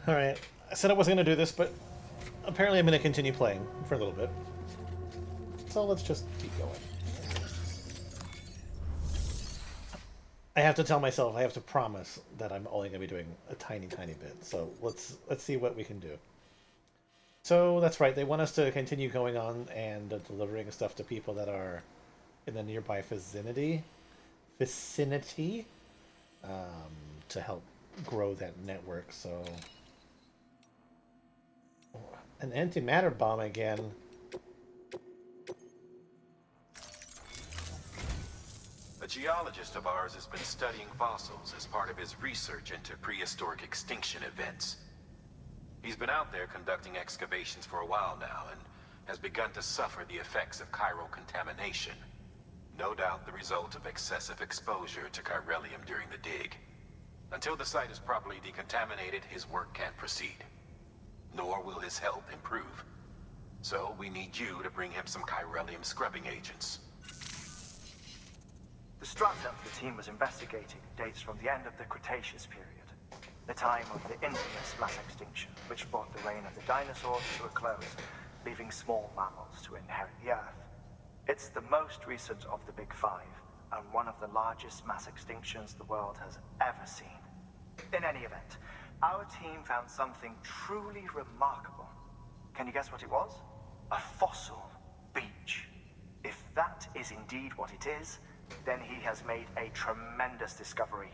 Alright, I said I wasn't going to do this, but apparently I'm going to continue playing for a little bit. So let's just keep going. I have to tell myself, I have to promise that I'm only going to be doing a tiny, tiny bit. So let's see what we can do. So that's right, they want us to continue going on and delivering stuff to people that are in the nearby vicinity, to help grow that network. So an antimatter bomb again. A geologist of ours has been studying fossils as part of his research into prehistoric extinction events. He's been out there conducting excavations for a while now and has begun to suffer the effects of chiral contamination. No doubt the result of excessive exposure to chiralium during the dig. Until the site is properly decontaminated, his work can't proceed. Nor will his health improve. So we need you to bring him some chiralium scrubbing agents. The strata the team was investigating dates from the end of the Cretaceous period, the time of the infamous mass extinction, which brought the reign of the dinosaurs to a close, leaving small mammals to inherit the Earth. It's the most recent of the Big Five, and one of the largest mass extinctions the world has ever seen. In any event, our team found something truly remarkable. Can you guess what it was? A fossil beach. If that is indeed what it is, then he has made a tremendous discovery.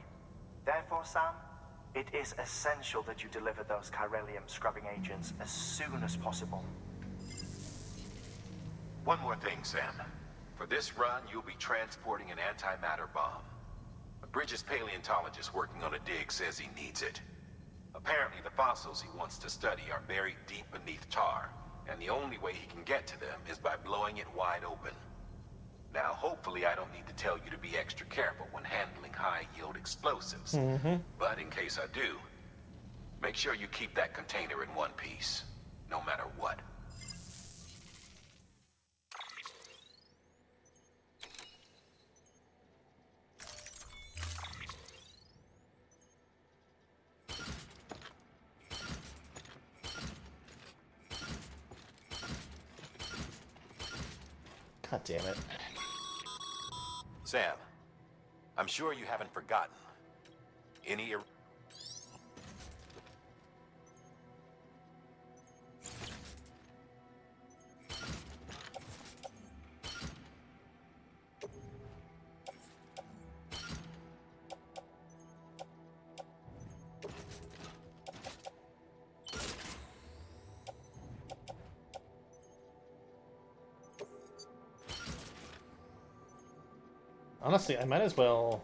Therefore, Sam, it is essential that you deliver those chiralium scrubbing agents as soon as possible. One more thing, Sam. For this run, you'll be transporting an antimatter bomb. A Bridges paleontologist working on a dig says he needs it. Apparently, the fossils he wants to study are buried deep beneath tar, and the only way he can get to them is by blowing it wide open. Now, hopefully I don't need to tell you to be extra careful when handling high-yield explosives. But in case I do, make sure you keep that container in one piece, no matter what. God damn it. Sam, I'm sure you haven't forgotten. Any... Honestly, I might as well...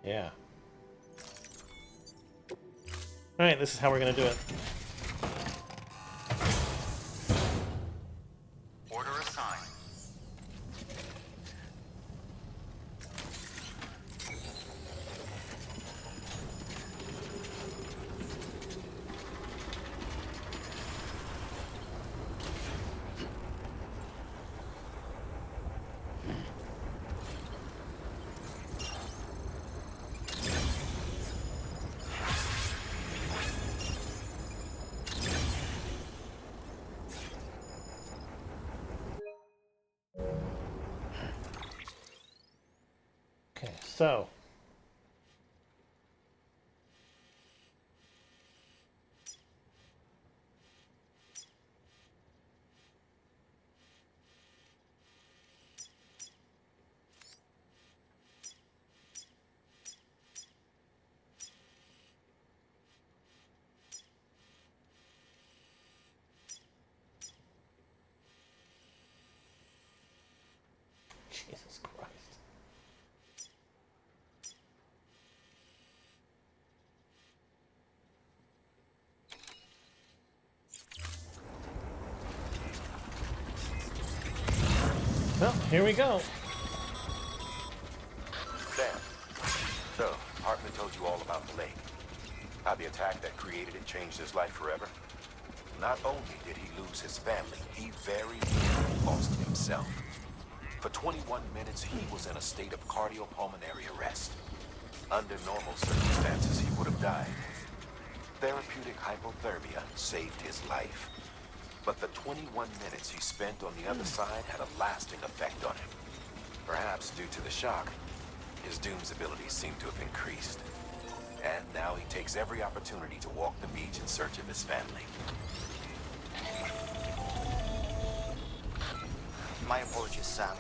Yeah. Alright, this is how we're gonna do it. Order assigned. Okay, so... Jesus Christ. Well, here we go. Sam, so, Hartman told you all about the lake. How the attack that created it changed his life forever. Not only did he lose his family, he very nearly lost himself. For 21 minutes, he was in a state of cardiopulmonary arrest. Under normal circumstances, he would have died. Therapeutic hypothermia saved his life. But the 21 minutes he spent on the other side had a lasting effect on him. Perhaps due to the shock, his Doom's abilities seem to have increased. And now he takes every opportunity to walk the beach in search of his family. My apologies, Sam.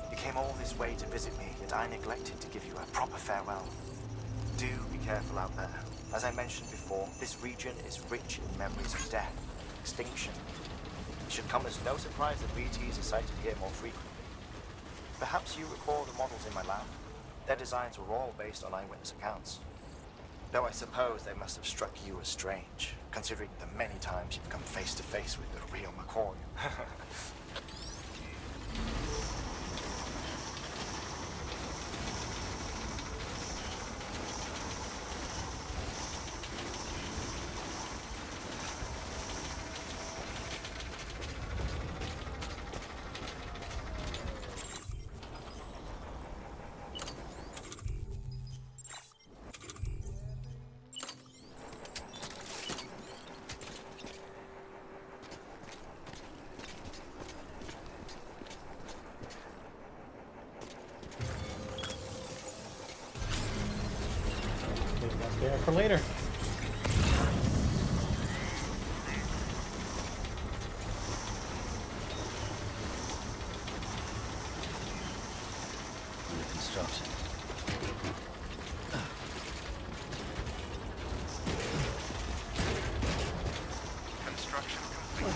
You came all this way to visit me, yet I neglected to give you a proper farewell. Do be careful out there. As I mentioned before, this region is rich in memories of death, extinction. It should come as no surprise that BTs are sighted here more frequently. Perhaps you recall the models in my lab? Their designs were all based on eyewitness accounts. Though I suppose they must have struck you as strange, considering the many times you've come face to face with the real McCoy. There for later. Under construction. Construction complete.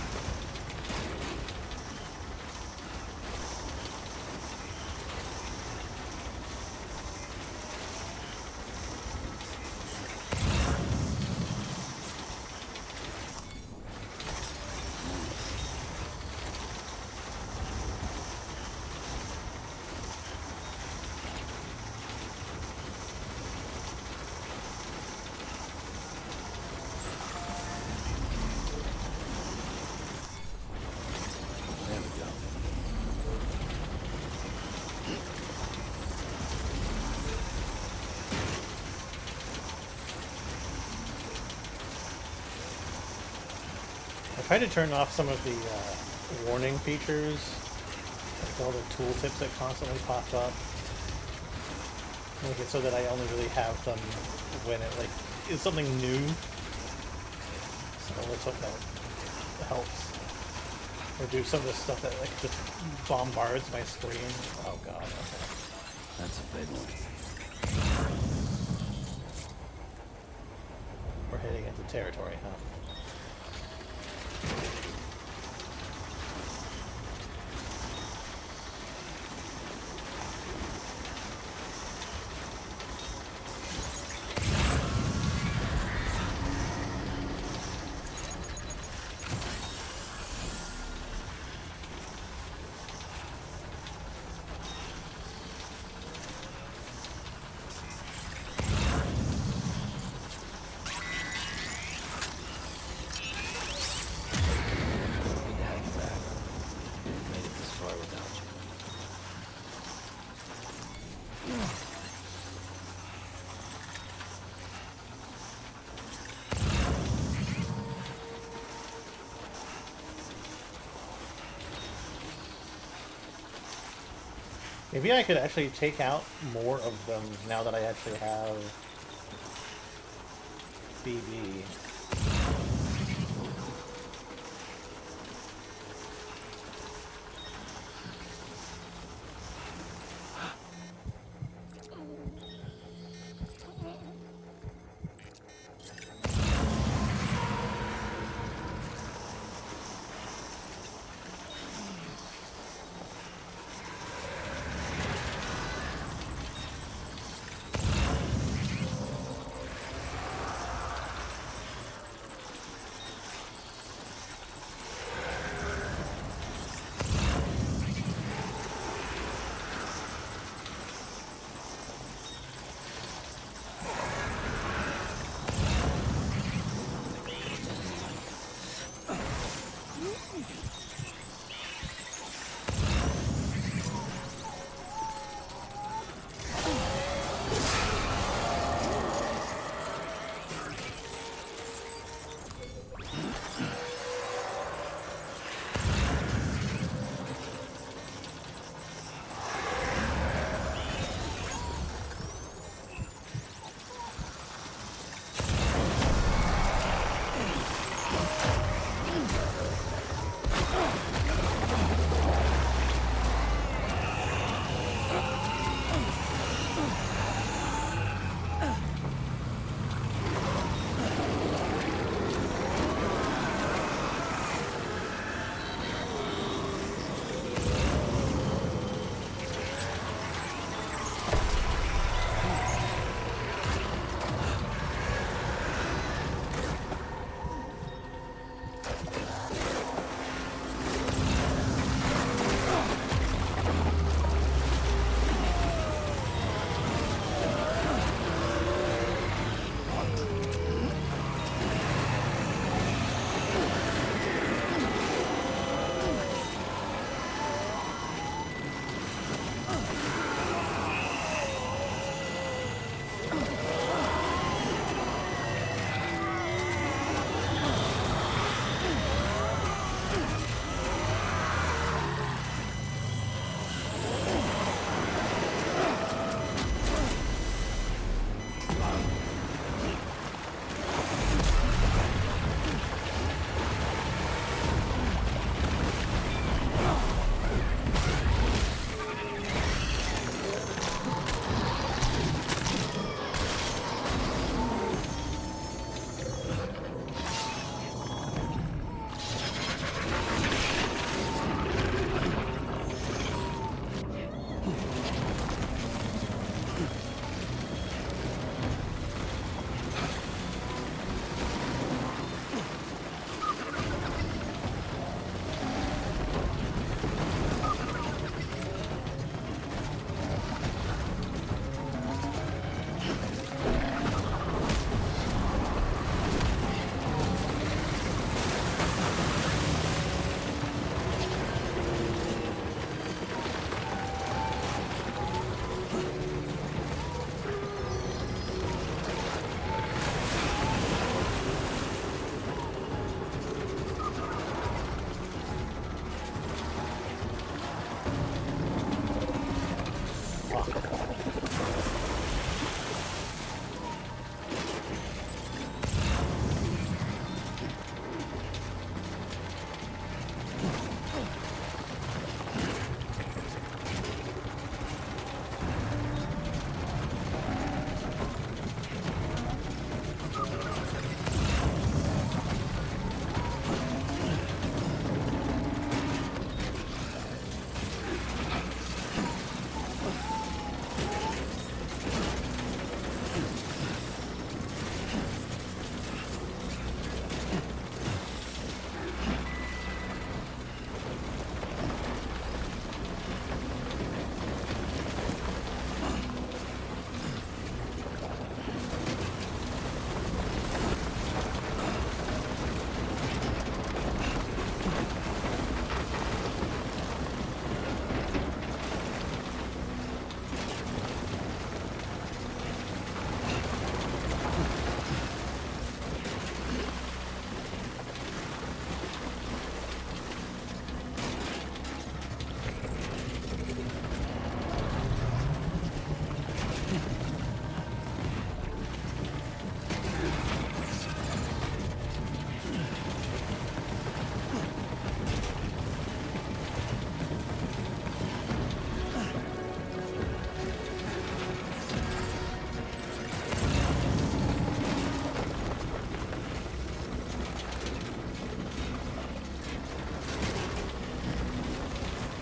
There we go. I tried to turn off some of the warning features, like all the tooltips that constantly pop up. Make it so that I only really have them when it like is something new. So let's hope that helps. Or do some of the stuff that like just bombards my screen. Oh god. Okay. That's a big one. We're heading into territory, huh? Good to have you back. Made it this far without you. Maybe I could actually take out more of them now that I actually have BB.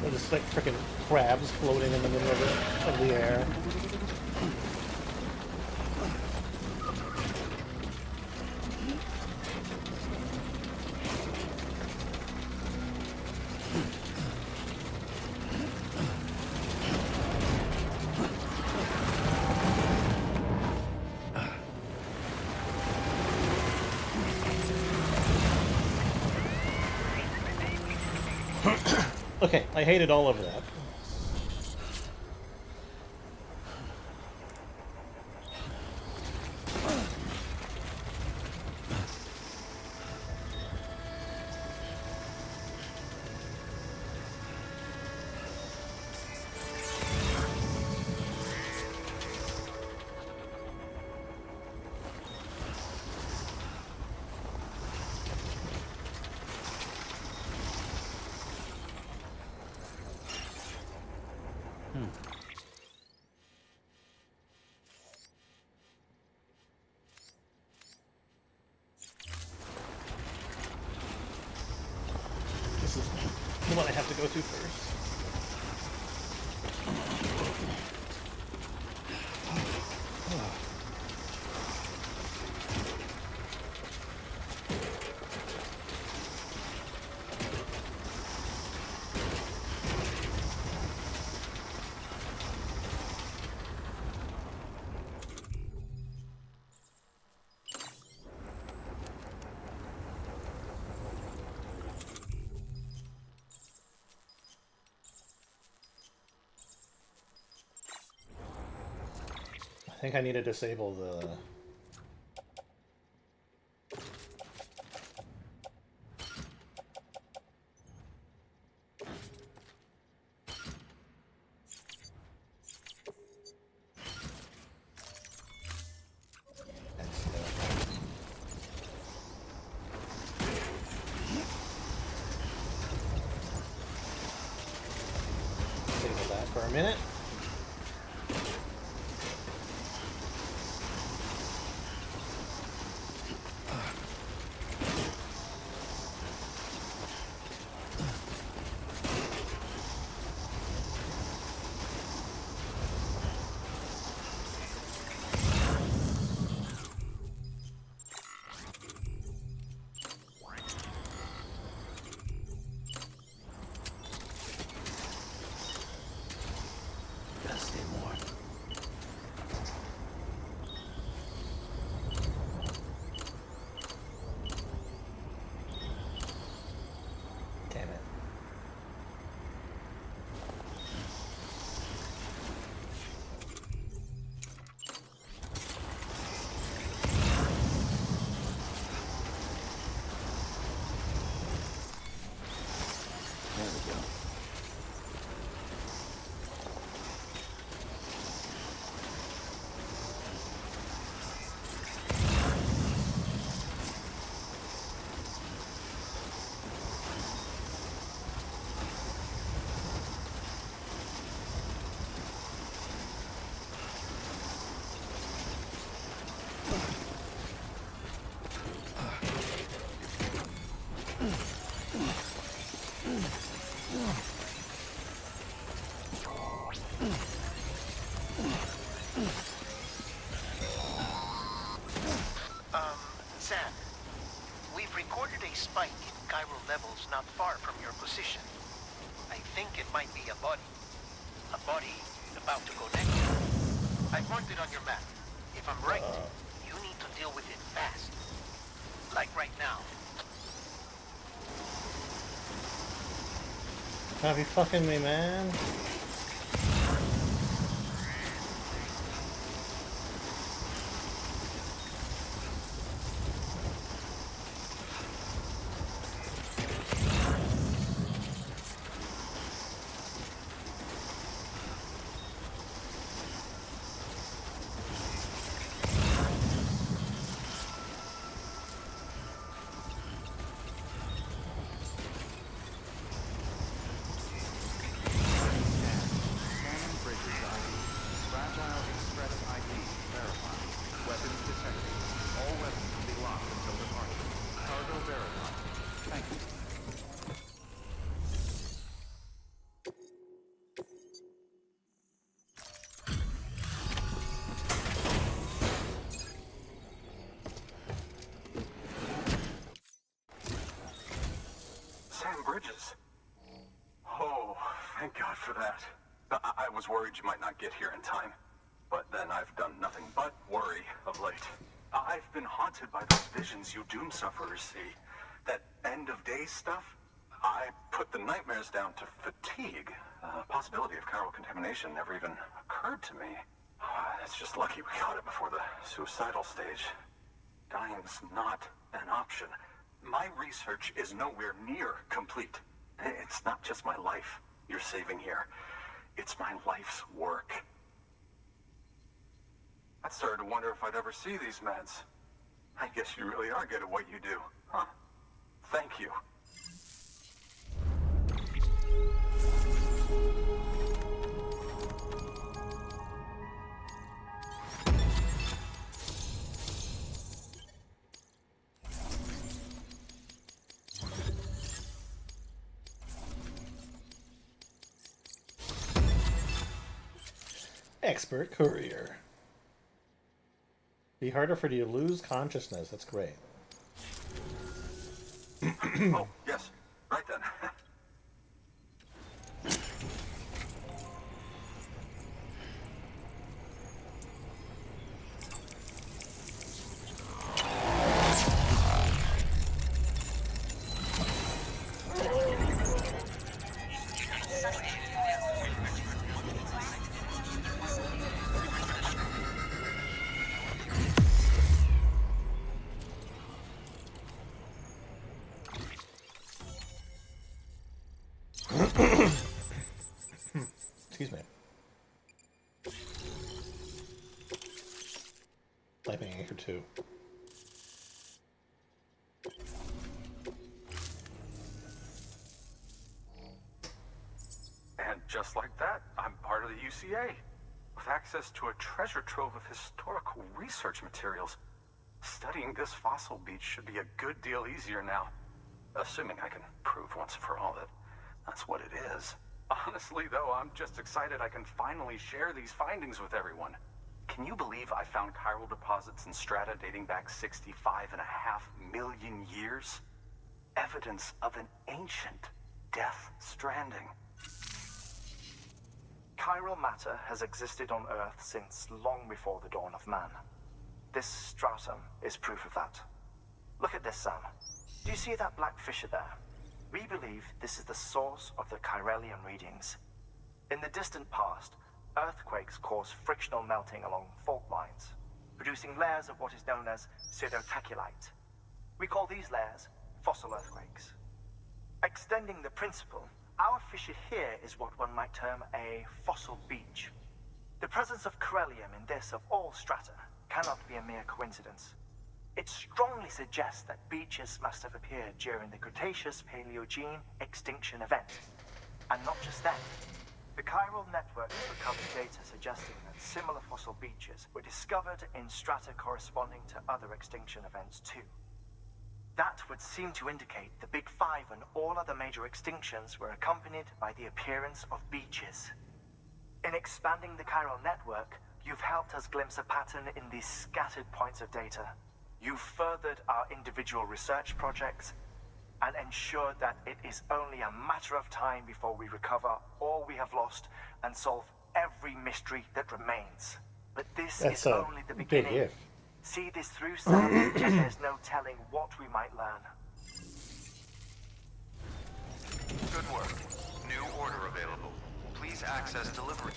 They're just like freaking crabs floating in the middle of the air. Okay, I hated all of that. This is the one I have to go to first. I think I need to disable the... Disable that for a minute. Gotta stay warm. Damn it. There we go. Sam, we've recorded a spike in chiral levels not far from your position. I think it might be a body. A body about to go negative. I've marked it on your map. If I'm right, you need to deal with it fast. Like right now. Gotta be fucking me, man. bridges. Oh, thank God for that. I was worried you might not get here in time. But then I've done nothing but worry of late. I've been haunted by those visions you doom sufferers see. That end-of-day stuff. I put the nightmares down to fatigue. The possibility of chiral contamination never even occurred to me. It's just lucky we caught it before the suicidal stage. Dying's not an option. My research is nowhere near complete. It's not just my life you're saving here. It's my life's work. I started to wonder if I'd ever see these meds. I guess you really are good at what you do, huh? Thank you. Expert courier. Be harder for you to lose consciousness. That's great. Oh, yes. Right then. Excuse me. Lightning Anchor 2. And just like that, I'm part of the UCA. With access to a treasure trove of historical research materials. Studying this fossil beach should be a good deal easier now. Assuming I can prove once and for all that that's what it is. Honestly, though, I'm just excited I can finally share these findings with everyone. Can you believe I found chiral deposits in strata dating back 65.5 million years? Evidence of an ancient death stranding. Chiral matter has existed on Earth since long before the dawn of man. This stratum is proof of that. Look at this, Sam. Do you see that black fissure there? We believe this is the source of the Chiralian readings. In the distant past, earthquakes cause frictional melting along fault lines, producing layers of what is known as pseudotaculite. We call these layers fossil earthquakes. Extending the principle, our fissure here is what one might term a fossil beach. The presence of chiralium in this of all strata cannot be a mere coincidence. It strongly suggests that beaches must have appeared during the Cretaceous-Paleogene extinction event. And not just that. The chiral network has recovered data suggesting that similar fossil beaches were discovered in strata corresponding to other extinction events too. That would seem to indicate the Big Five and all other major extinctions were accompanied by the appearance of beaches. In expanding the chiral network, you've helped us glimpse a pattern in these scattered points of data. You've furthered our individual research projects and ensured that it is only a matter of time before we recover all we have lost and solve every mystery that remains. But this That's is a only the big beginning. if. See this through, Sam, and there's no telling what we might learn. Good work. New order available. Please access delivery.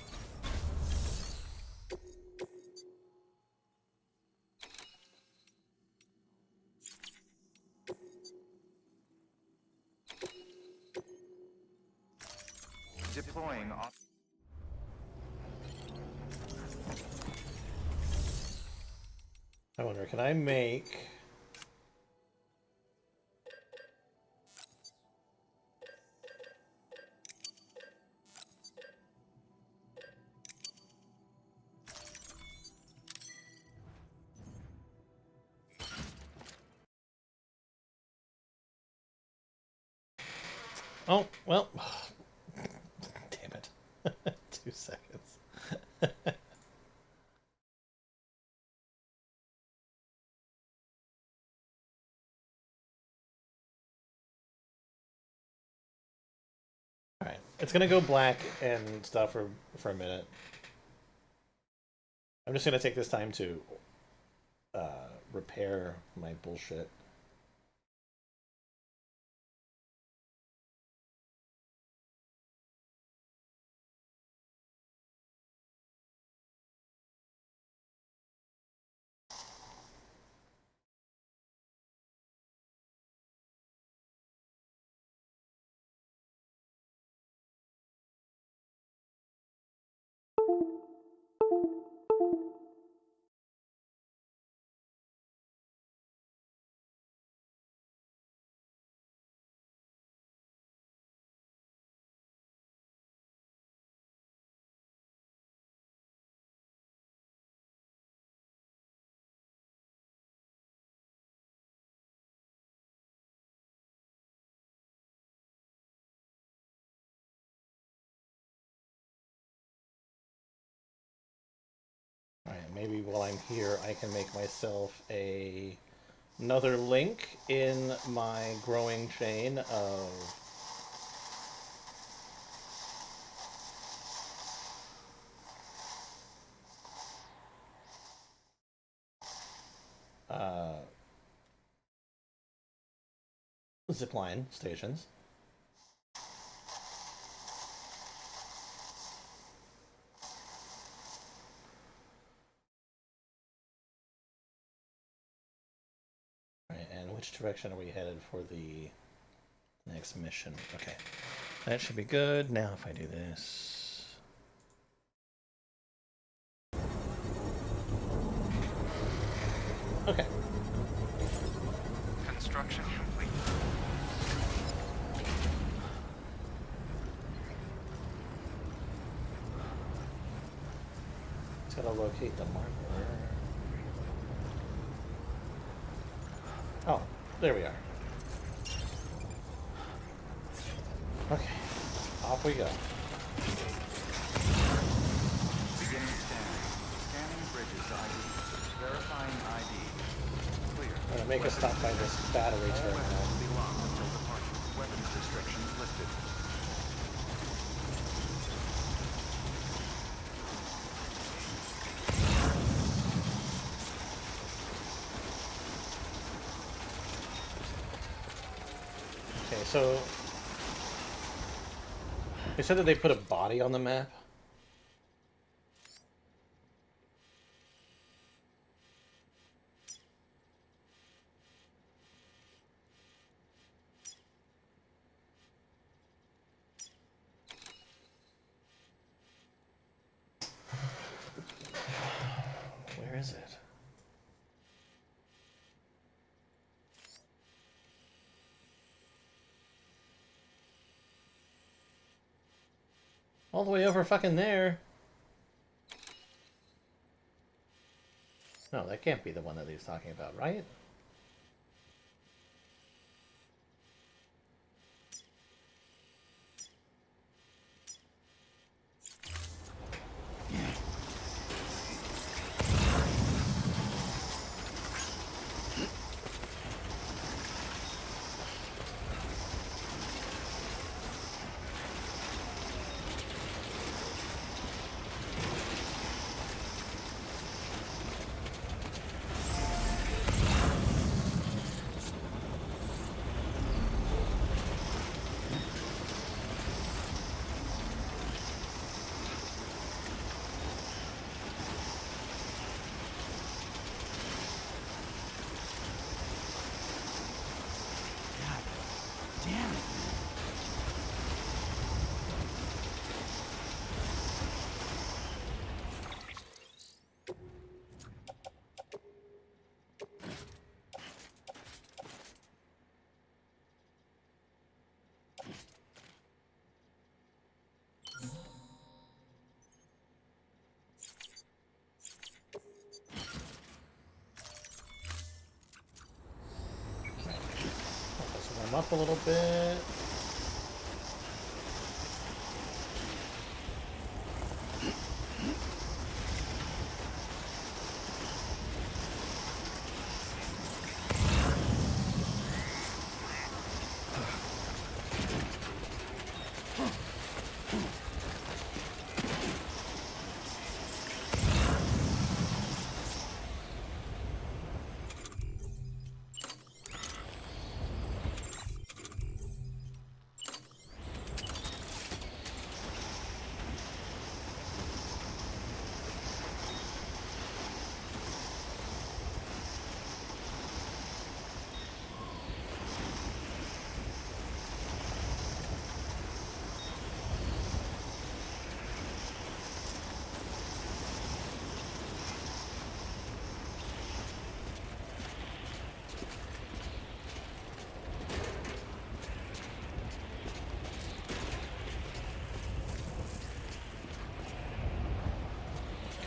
Deploying off. I wonder, can I make... Oh, well... Damn it. 2 seconds. It's gonna go black and stuff for a minute. I'm just gonna take this time to repair my bullshit. Alright, maybe while I'm here I can make myself another link in my growing chain of zipline stations. Right, and which direction are we headed for the next mission? Okay, that should be good. Now if I do this... Okay. Construction complete. Just gotta locate the marker. Oh, there we are. Okay, off we go. Beginning scanning. Scanning bridges ID. Verifying ID. Clear. I'm gonna make a stop by this battery All terminal. weapons will be locked until departure. Weapons restrictions lifted. Okay, so they said that they put a body on the map. Where is it? All the way over fucking there. No, that can't be the one that he's talking about, right? Warm up a little bit.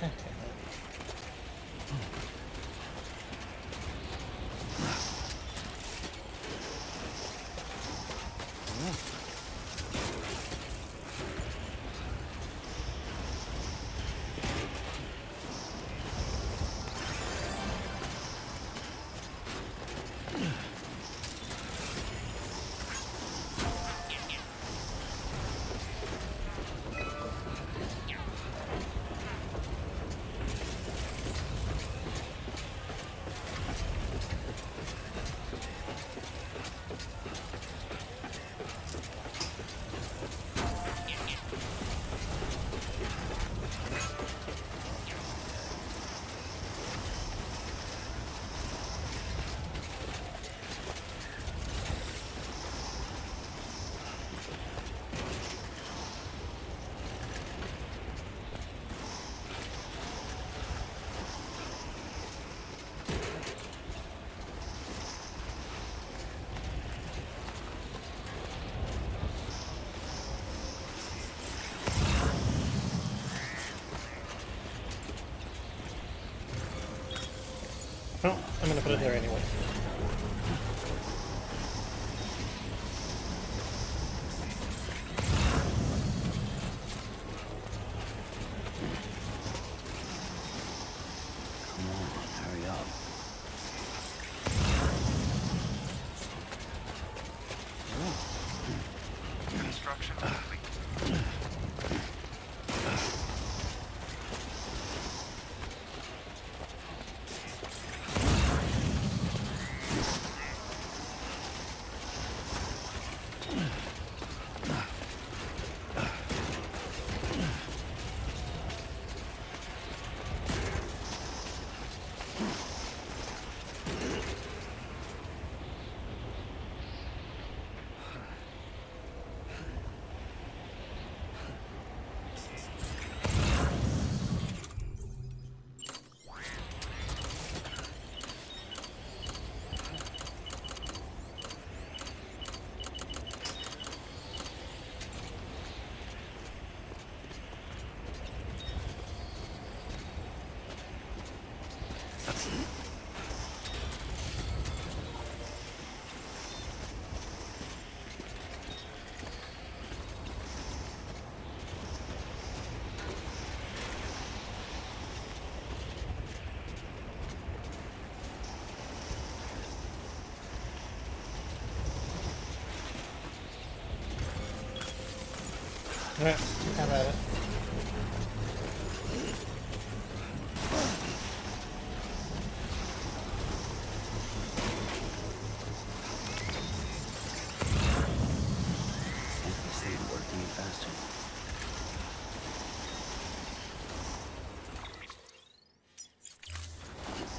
God damn it. Well, I'm gonna put it there anyway. Come on, hurry up. Construction complete. Alright, have at it. If this ain't working any faster.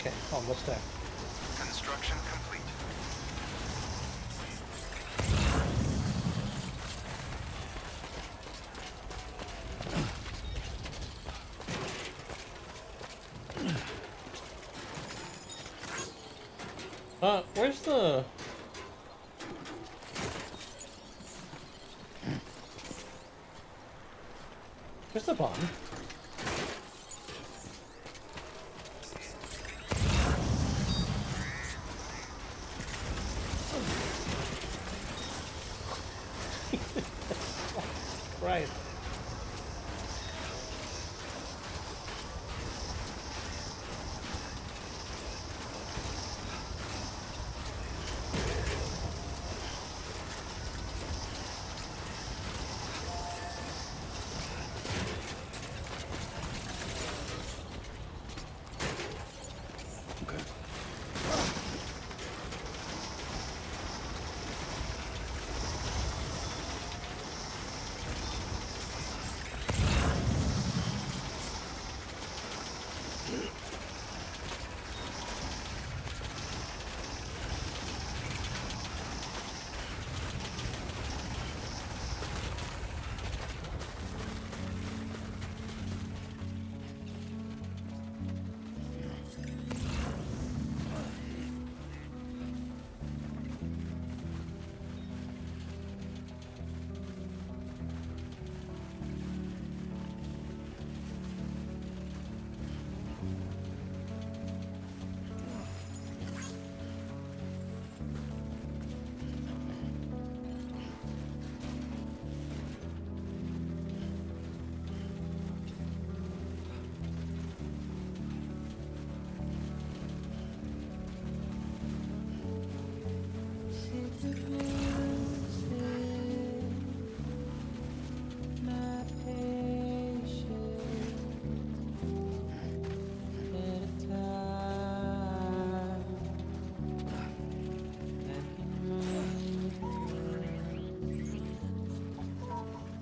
Okay, almost there. Construction complete. Where's the... Where's the bomb? Right. Okay.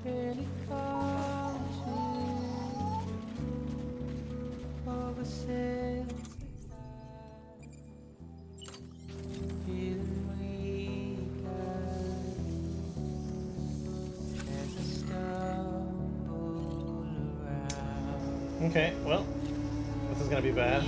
Really cautious over sense feeling weaker as I stumble around. Okay, well, this is gonna be bad.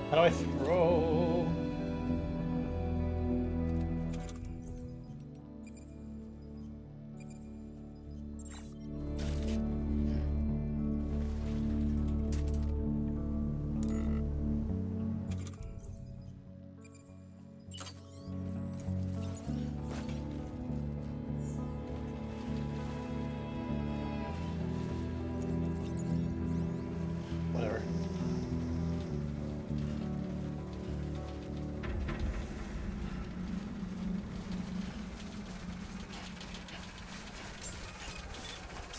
How do I throw? Whatever.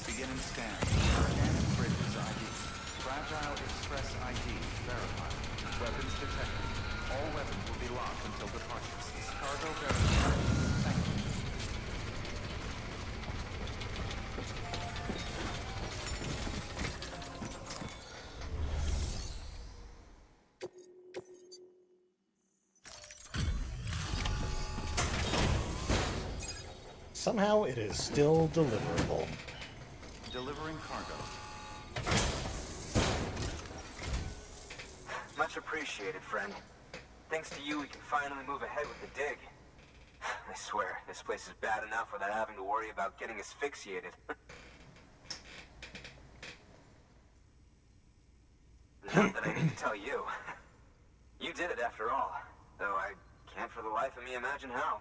Beginning scan. Scanning bridges ID. Fragile Express ID verified. Weapons detected. All weapons will be locked until departure. Cargo verified. Thank you. Somehow it is still deliverable. Delivering cargo. Much appreciated, friend. Thanks to you, we can finally move ahead with the dig. I swear, this place is bad enough without having to worry about getting asphyxiated. Not that I need to tell you. You did it after all, though I can't for the life of me imagine how.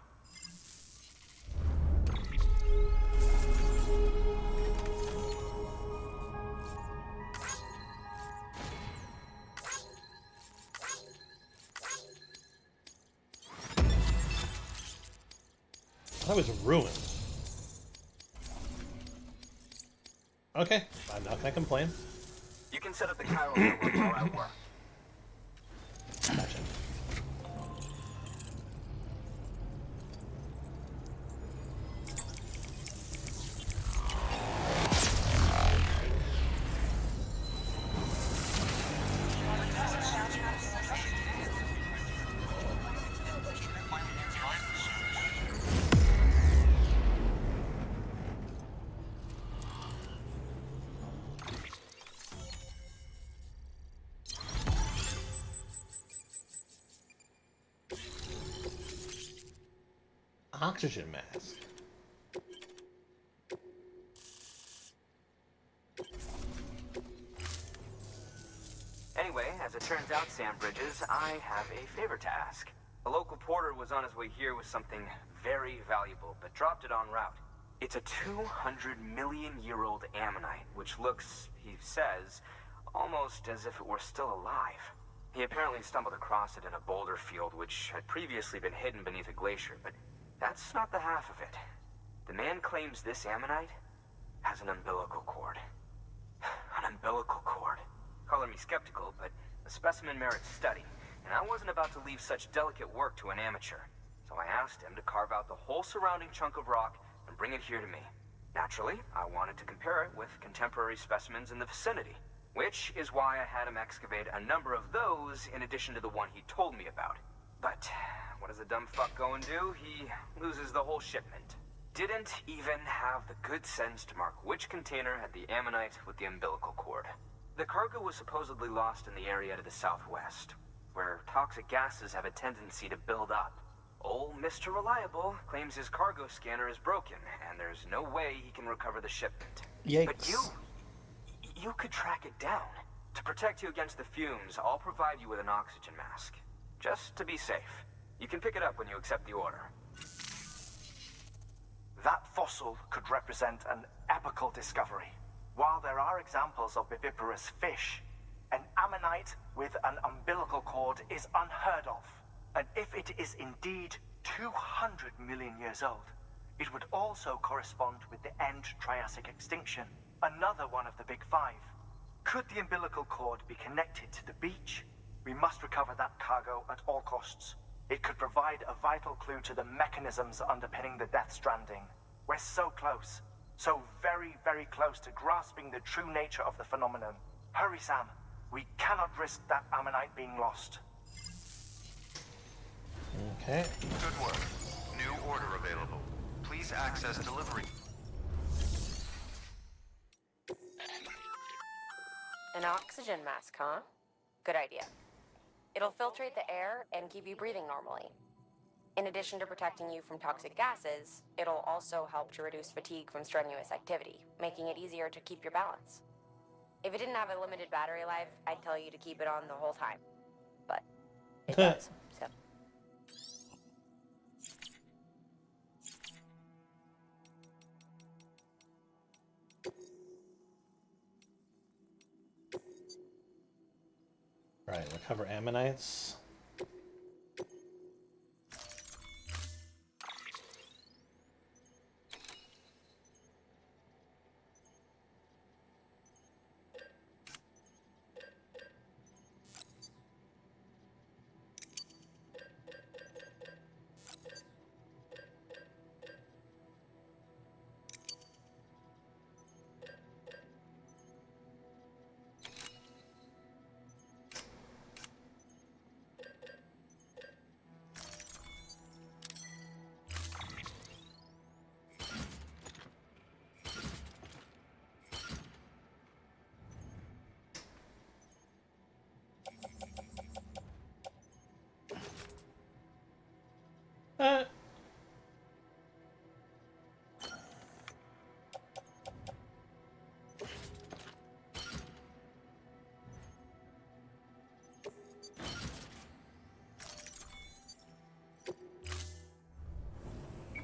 That was ruined. Okay, I'm not gonna complain. You can set up the chiral network while I work. Gotcha. Oxygen mask. Anyway, as it turns out, Sam Bridges, I have a favor to ask. A local porter was on his way here with something very valuable, but dropped it en route. It's a 200-million-year-old ammonite, which looks, he says, almost as if it were still alive. He apparently stumbled across it in a boulder field, which had previously been hidden beneath a glacier, but that's not the half of it. The man claims this ammonite has an umbilical cord. An umbilical cord. Color me skeptical, but the specimen merits study, and I wasn't about to leave such delicate work to an amateur. So I asked him to carve out the whole surrounding chunk of rock and bring it here to me. Naturally, I wanted to compare it with contemporary specimens in the vicinity, which is why I had him excavate a number of those in addition to the one he told me about. But what does the dumb fuck go and do? He loses the whole shipment. Didn't even have the good sense to mark which container had the ammonite with the umbilical cord. The cargo was supposedly lost in the area to the southwest, where toxic gases have a tendency to build up. Old Mr. Reliable claims his cargo scanner is broken, and there's no way he can recover the shipment. Yikes. But you could track it down. To protect you against the fumes, I'll provide you with an oxygen mask. Just to be safe. You can pick it up when you accept the order. That fossil could represent an epical discovery. While there are examples of viviparous fish, an ammonite with an umbilical cord is unheard of. And if it is indeed 200 million years old, it would also correspond with the end Triassic extinction, another one of the big five. Could the umbilical cord be connected to the beach? We must recover that cargo at all costs. It could provide a vital clue to the mechanisms underpinning the Death Stranding. We're so close. So very, very close to grasping the true nature of the phenomenon. Hurry, Sam. We cannot risk that ammonite being lost. Okay. Good work. New order available. Please access delivery. An oxygen mask, huh? Good idea. It'll filtrate the air and keep you breathing normally. In addition to protecting you from toxic gases, it'll also help to reduce fatigue from strenuous activity, making it easier to keep your balance. If it didn't have a limited battery life, I'd tell you to keep it on the whole time. But it does, so. Right, recover ammonites. Uh.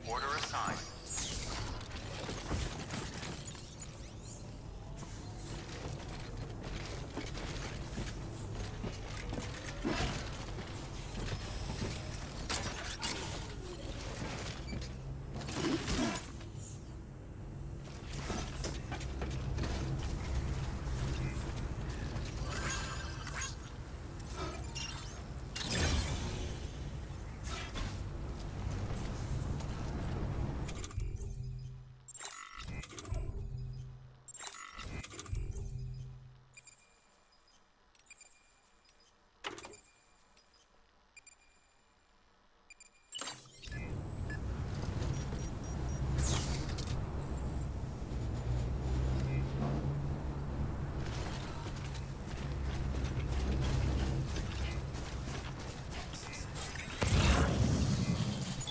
Order assigned.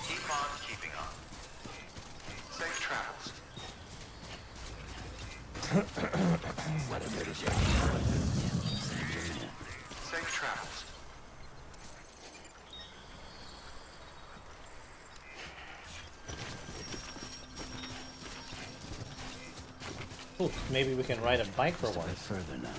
Keep on keeping on. Safe travels. Safe travels. Ooh, maybe we can ride a bike for A bit once. further now.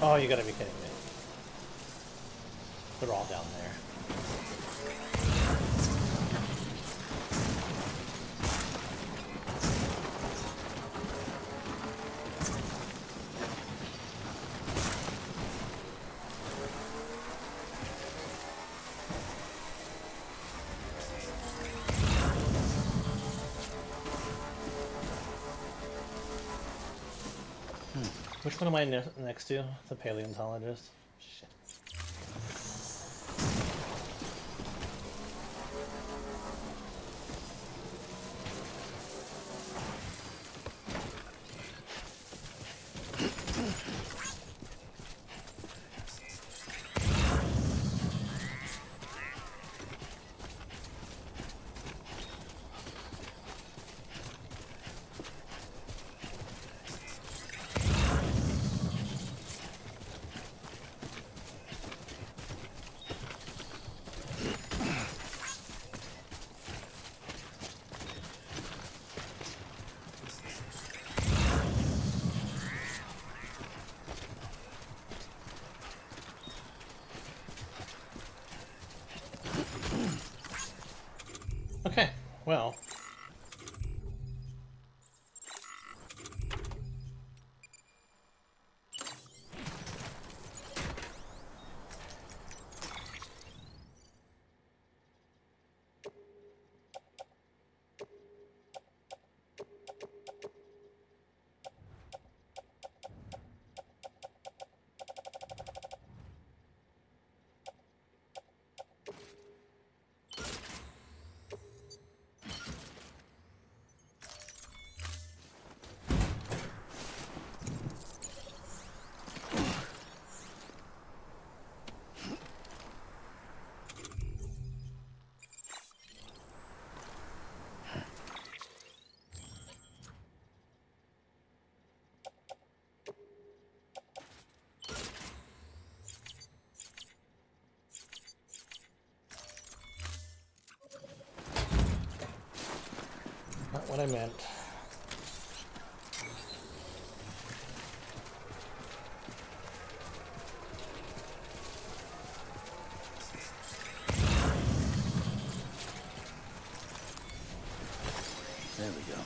Oh, you gotta be kidding me. They're all down there. Which one am I next to? The paleontologist? Shit. Well, not what I meant. There we go.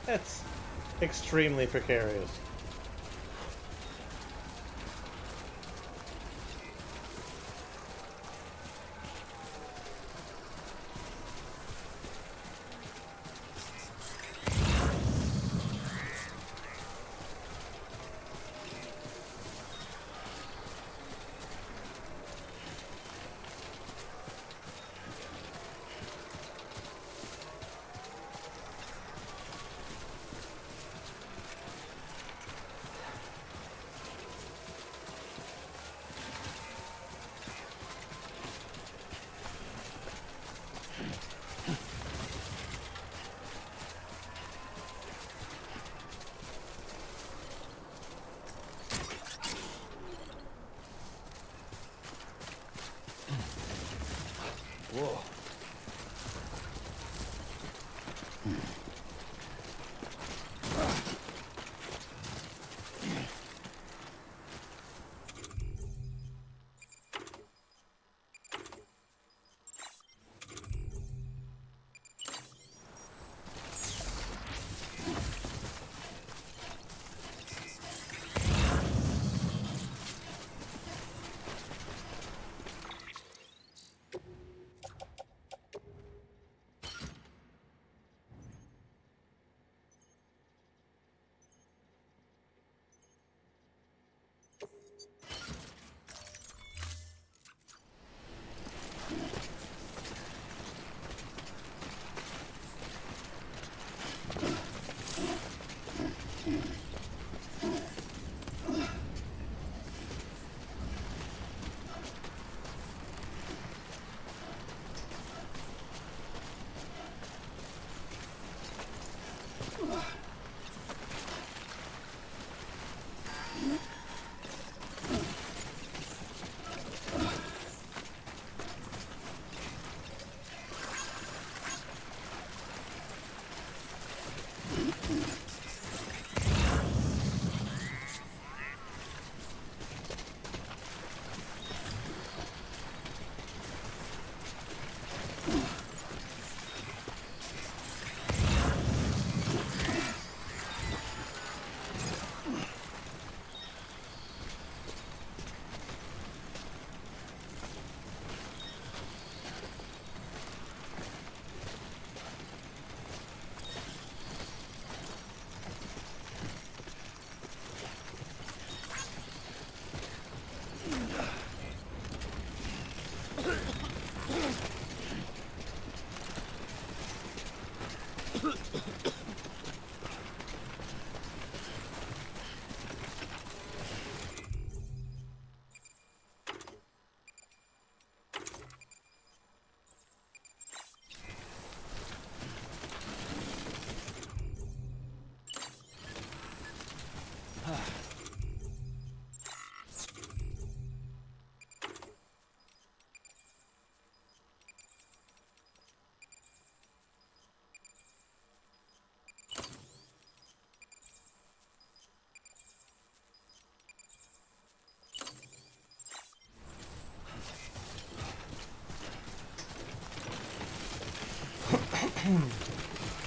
That's extremely precarious.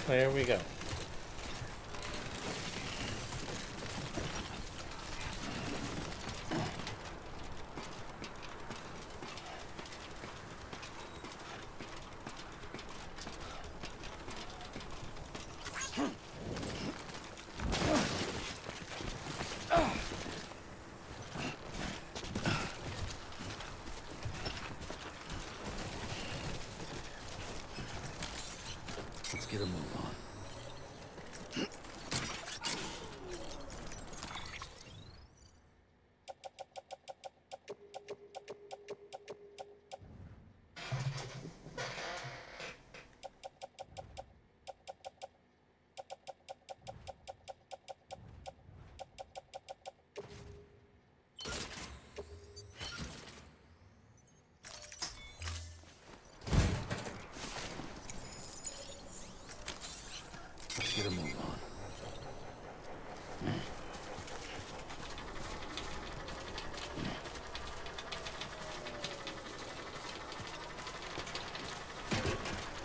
There we go. Let's get a move on. Let's get a move on.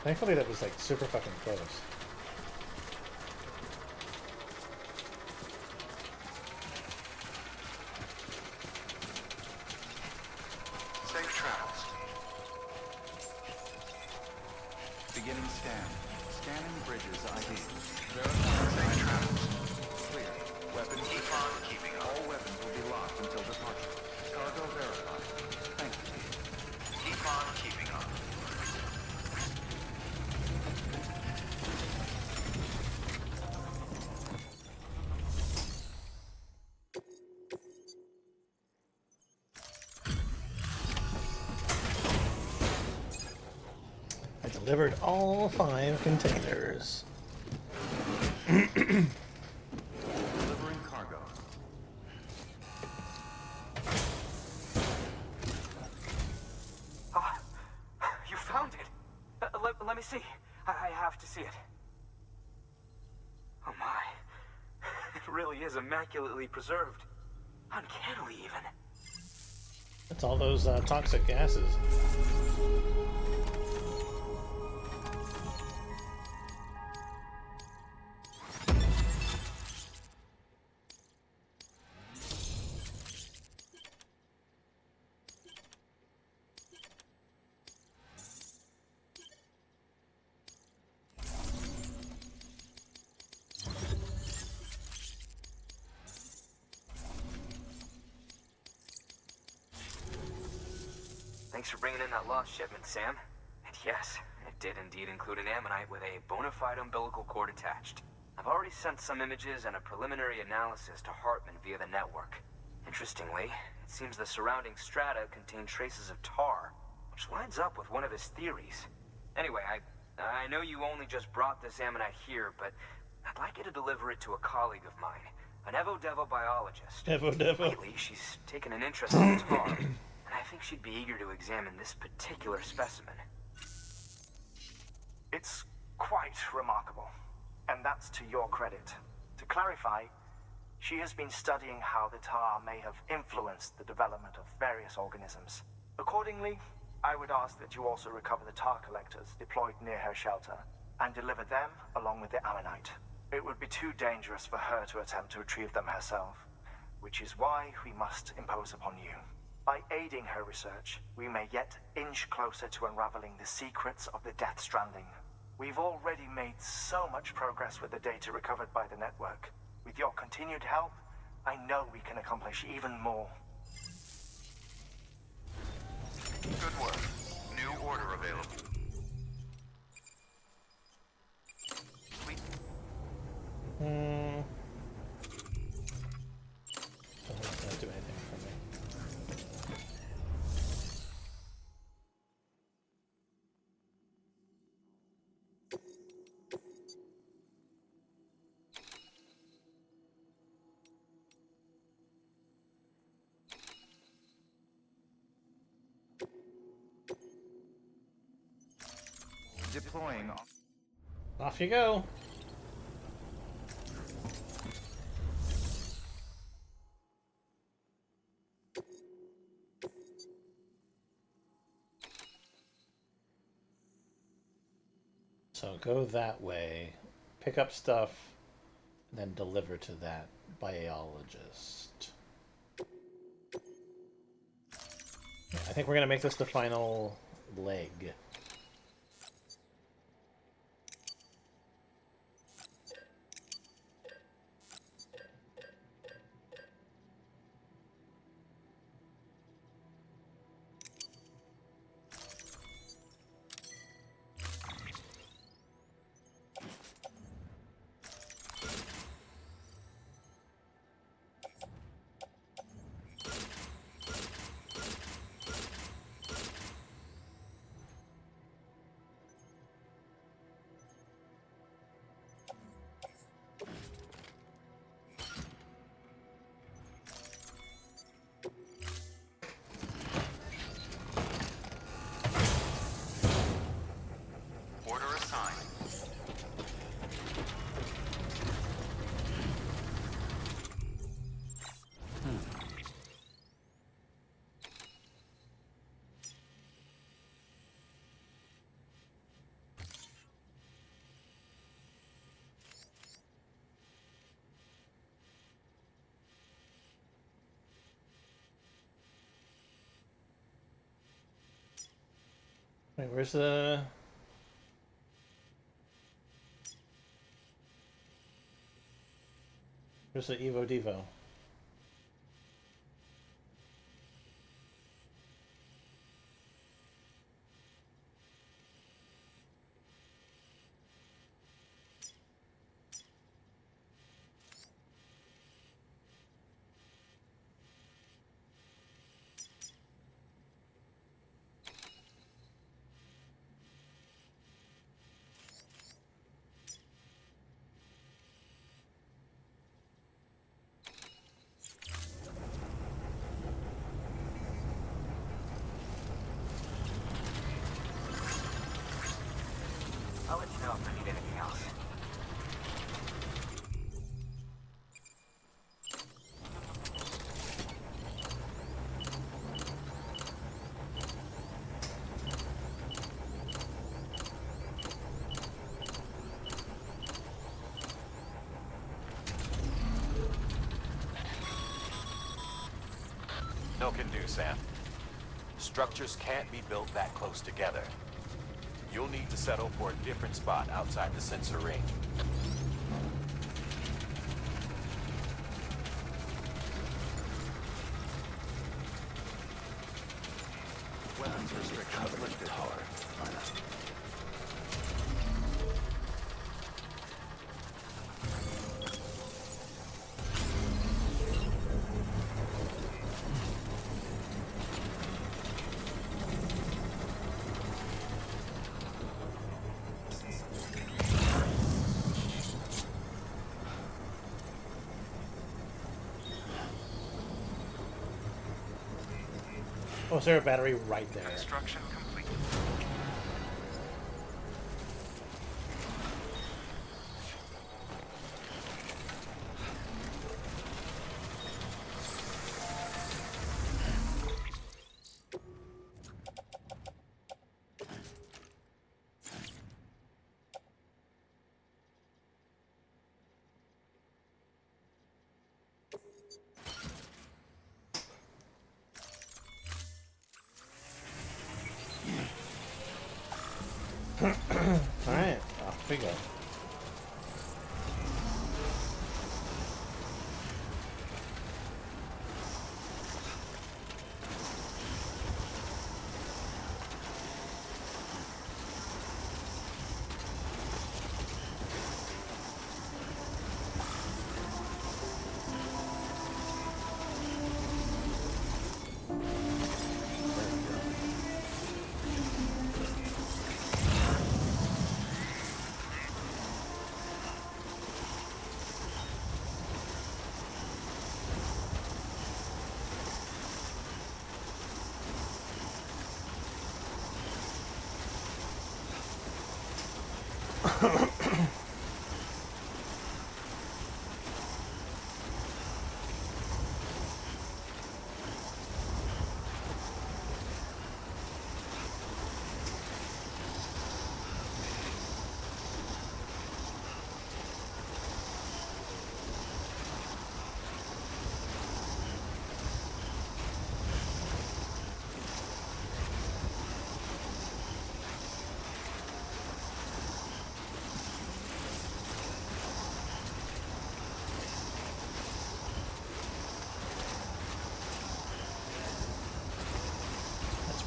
Thankfully that was like super fucking close. Safe travels. Beginning scan. Scanning bridges ID. Verifying safe travels. Clear. Weapons Keep on keeping up. All weapons will be locked until departure. Cargo verified. Thank you. Keep on keeping up. I delivered all 5 containers. Delivering cargo. Ah, you found it. Let me see. I have to see it. Oh my. It really is immaculately preserved. Uncannily even. That's all those toxic gases. Thanks for bringing in that lost shipment, Sam. And yes, it did indeed include an ammonite with a bona fide umbilical cord attached. I've already sent some images and a preliminary analysis to Hartman via the network. Interestingly, it seems the surrounding strata contain traces of tar, which lines up with one of his theories. Anyway, I know you only just brought this ammonite here, but I'd like you to deliver it to a colleague of mine, an Evo-Devo biologist. Evo-Devo. Lately, she's taken an interest in tar, and I think she'd be eager to examine this particular specimen. It's quite remarkable, and that's to your credit. To clarify, she has been studying how the tar may have influenced the development of various organisms. Accordingly, I would ask that you also recover the tar collectors deployed near her shelter and deliver them along with the ammonite. It would be too dangerous for her to attempt to retrieve them herself, which is why we must impose upon you. By aiding her research, we may yet inch closer to unraveling the secrets of the Death Stranding. We've already made so much progress with the data recovered by the network. With your continued help, I know we can accomplish even more. Good work. New order available. Doesn't do anything for me. Deploying. Off you go. So go that way, pick up stuff, and then deliver to that biologist. Yeah, I think we're gonna make this the final leg. Order assigned. Wait, where's the... Where's the Evo Devo? I'll let you know if I need anything else. No can do, Sam. Structures can't be built that close together. You'll need to settle for a different spot outside the sensor ring. Weapons restrictions lifted. Oh, is there a battery right there? Construction complete. Alright, off we go.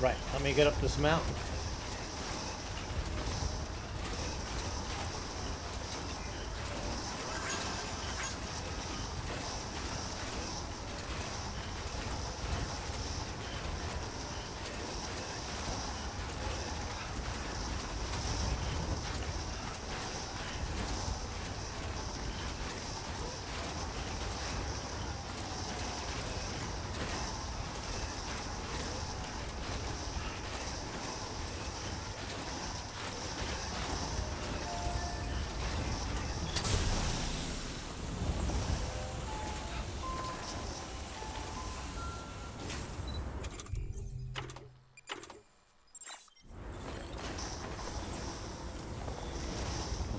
Right, let me get up this mountain.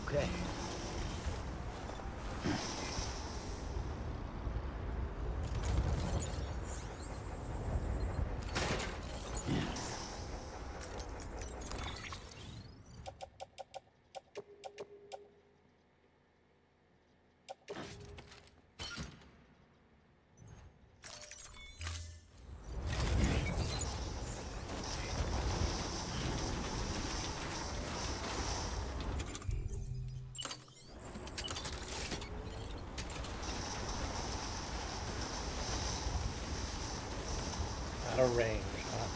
Okay. Out of range. Huh?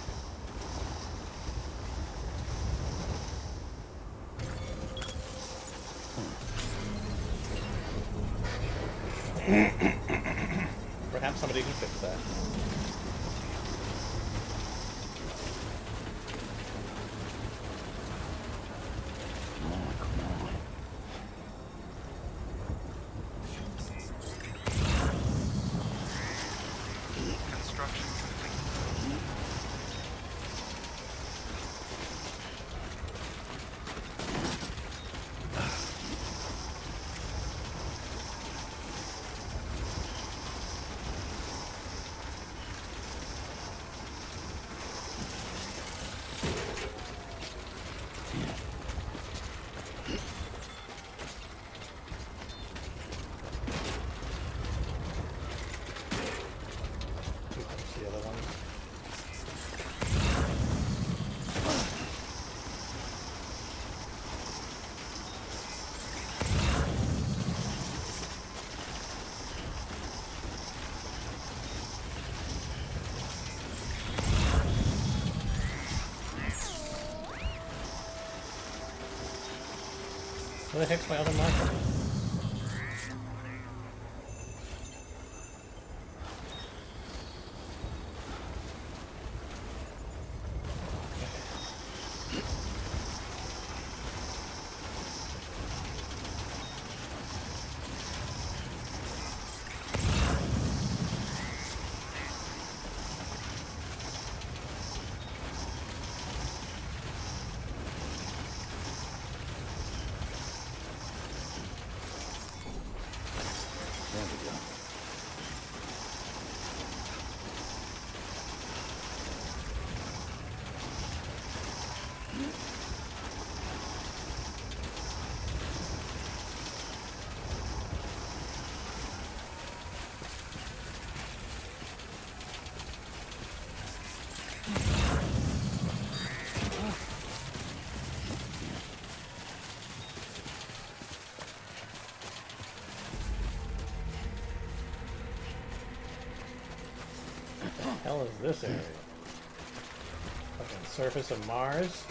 Perhaps somebody can fix that. Come on, come on. Construction complete. What's the other one? Where the heck's my other marker? There we go. What the hell is this area? Fucking surface of Mars?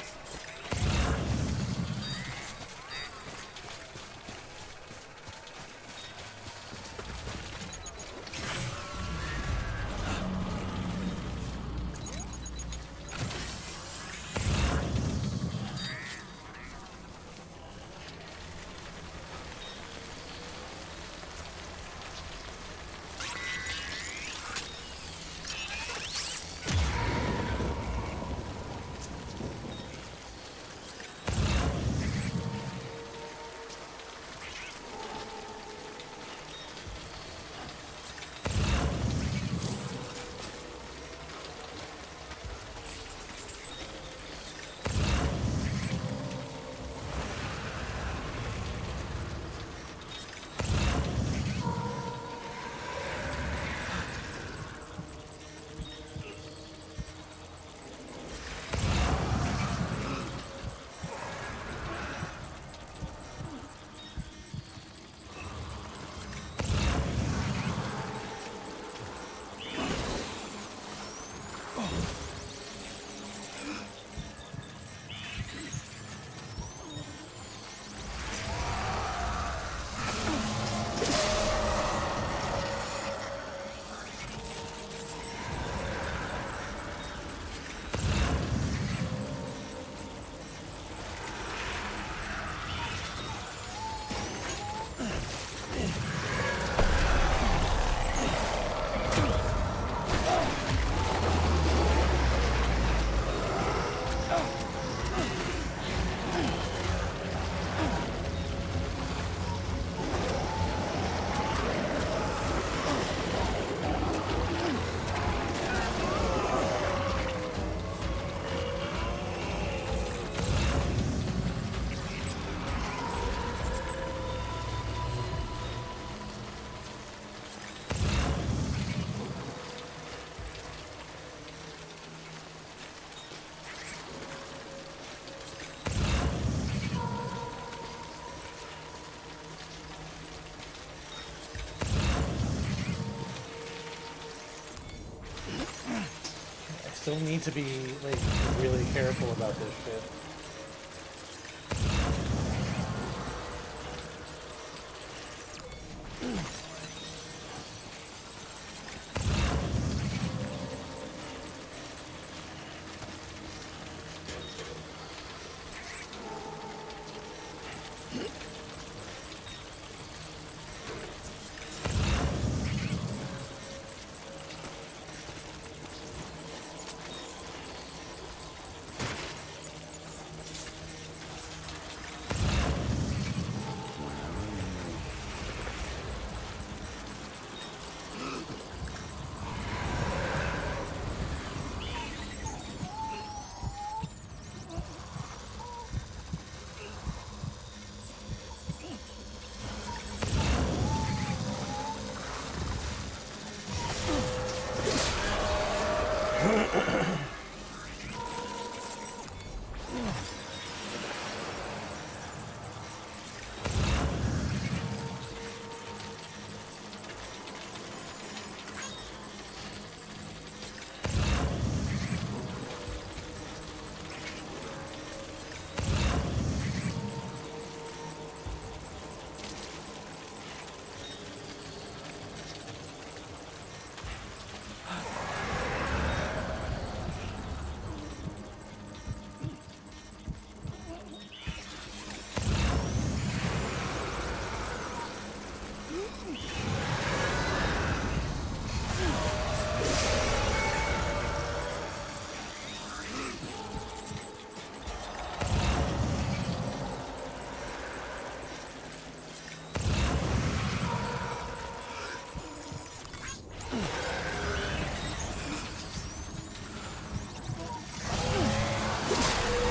still need to be like really careful about this shit.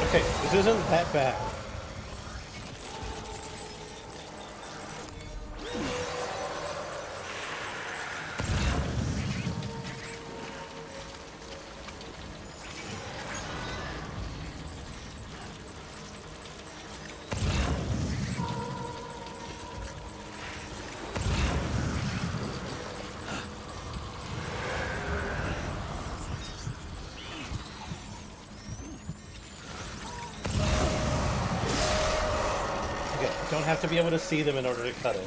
Okay, this isn't that bad. Okay, don't have to be able to see them in order to cut it.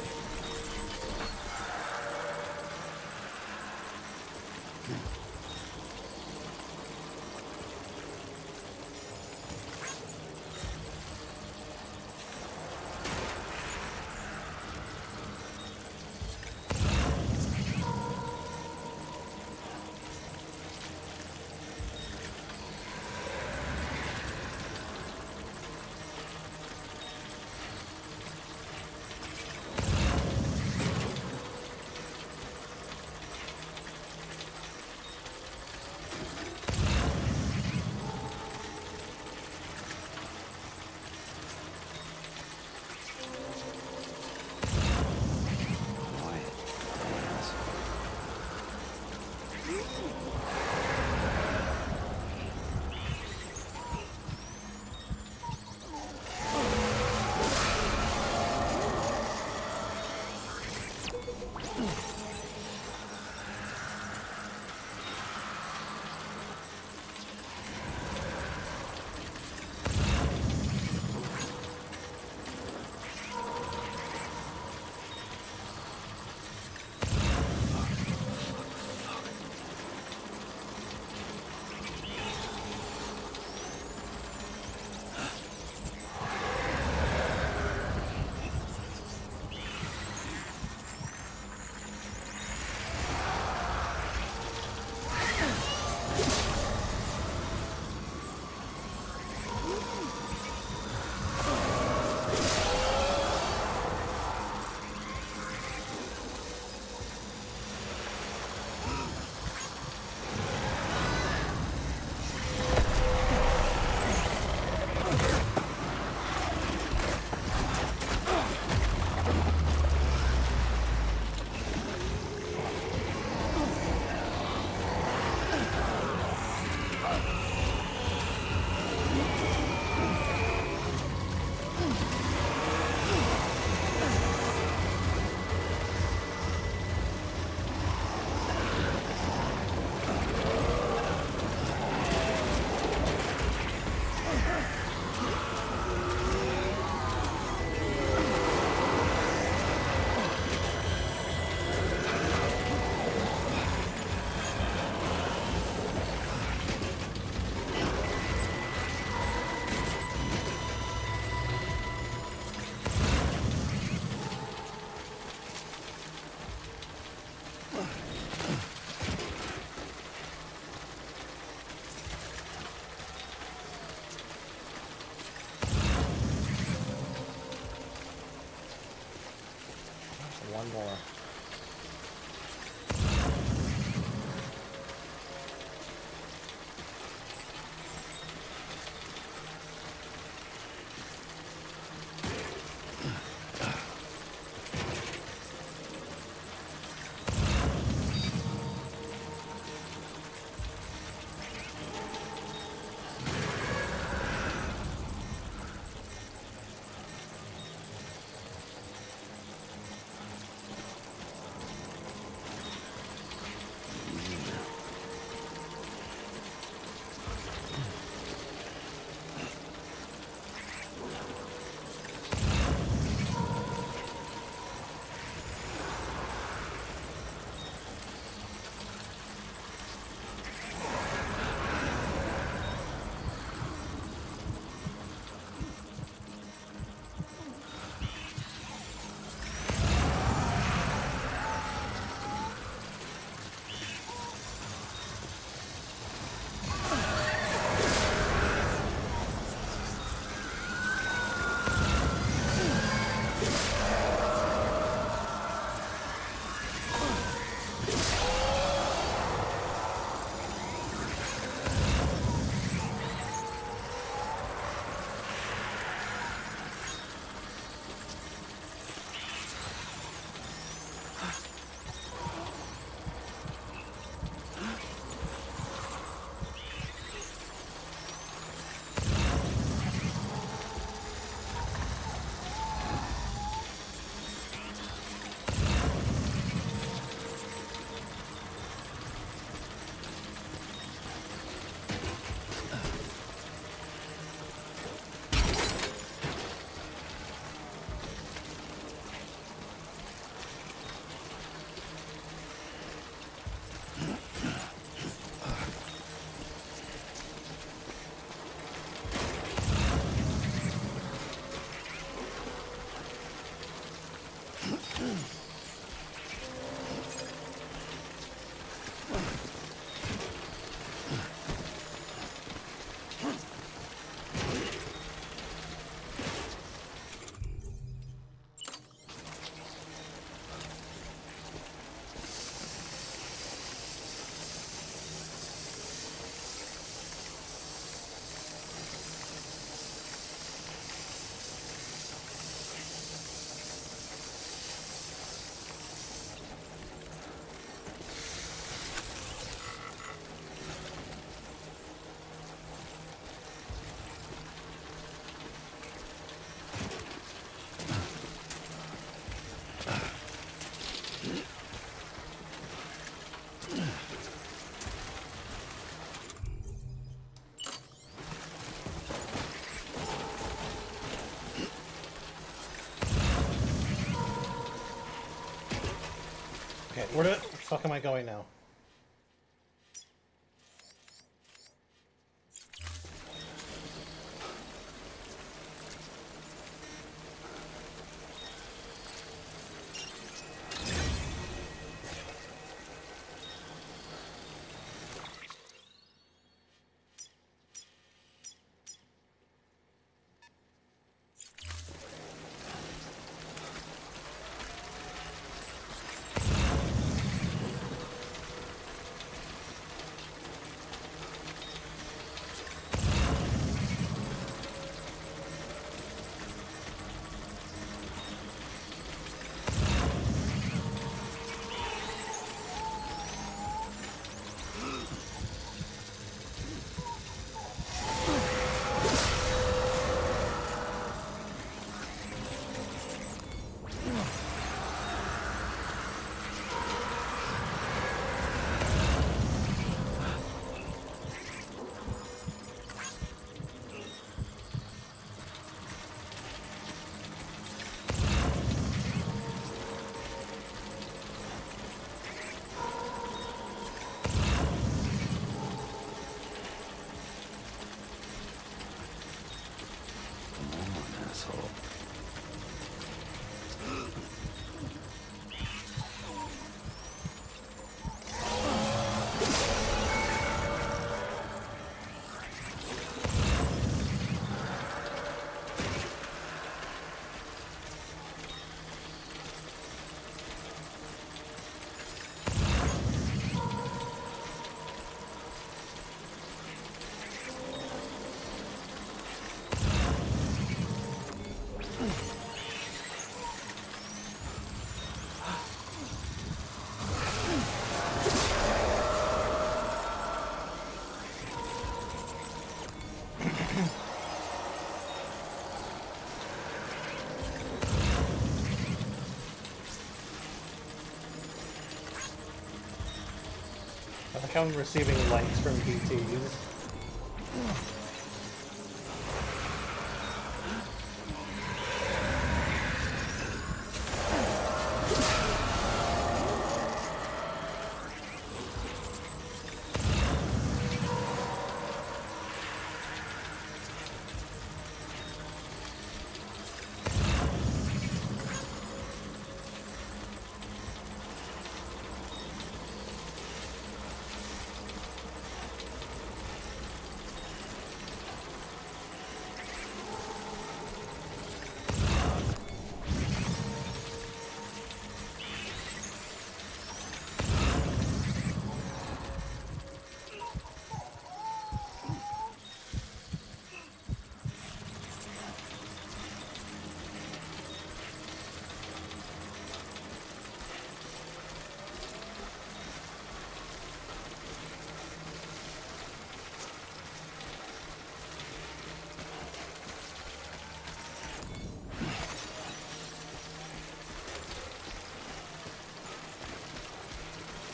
Okay, where the fuck am I going now? I like how I'm receiving likes from PTs.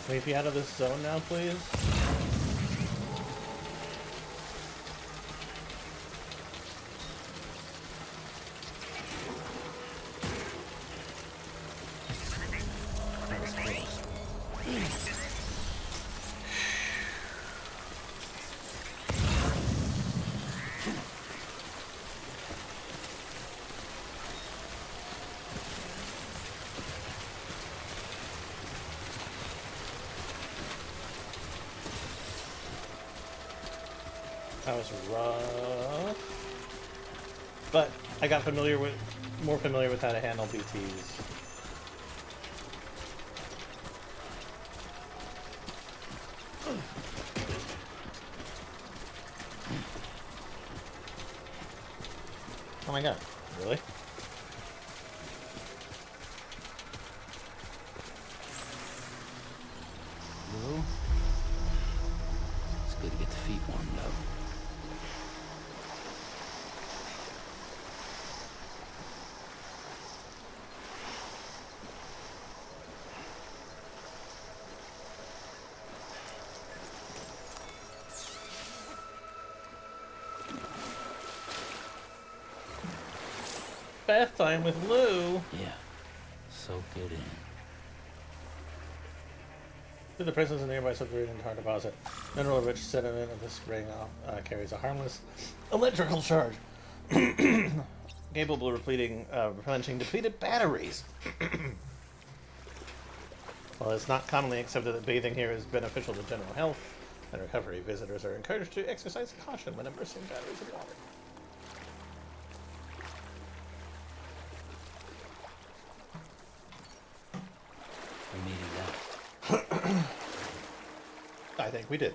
Can we be out of this zone now, please? That was rough. But I got more familiar with how to handle BTs. Oh my god, really? Well, it's good to get the feet warmed up. Bath time with Lou! Yeah, soak it in. Through the presence of nearby subterranean tar deposit, mineral-rich sediment of this spring carries a harmless electrical charge, capable of replenishing depleted batteries. While it's not commonly accepted that bathing here is beneficial to general health and recovery, visitors are encouraged to exercise caution when immersing batteries in water. We made it out. I think we did.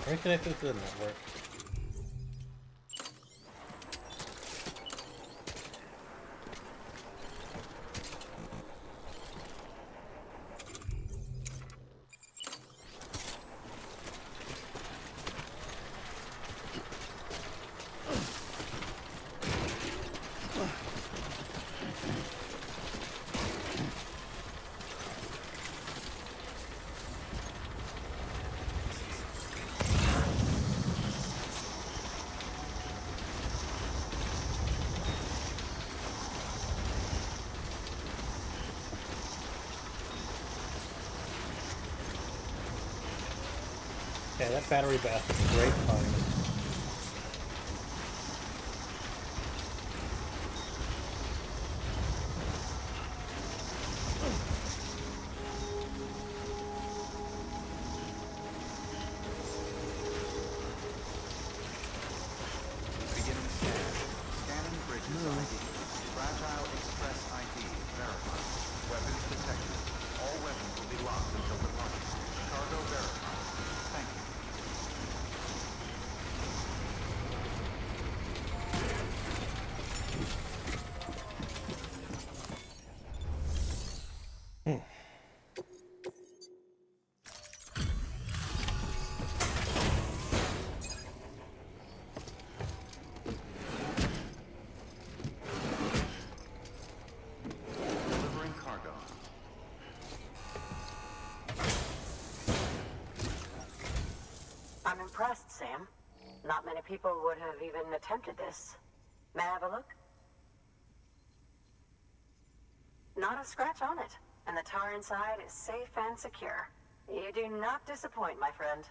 Are we connected to the network? Yeah, that battery bath is great fun. Beginning scan. Scanning bridges ID. Fragile Express ID verified. Weapons detected. All weapons will be locked until departure. Cargo verified. Thank you. Delivering cargo. I'm impressed, Sam. Not many people would have even attempted this. May I have a look? Not a scratch on it, and the tar inside is safe and secure. You do not disappoint, my friend.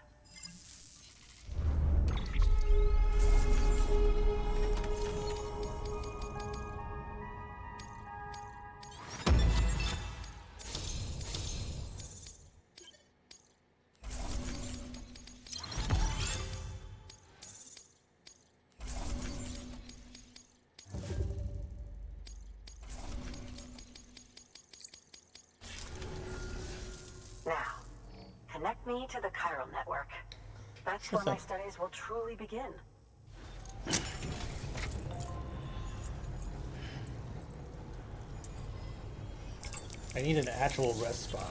Now, connect me to the chiral network. That's Sure where my thing. studies will truly begin. I need an actual rest spot.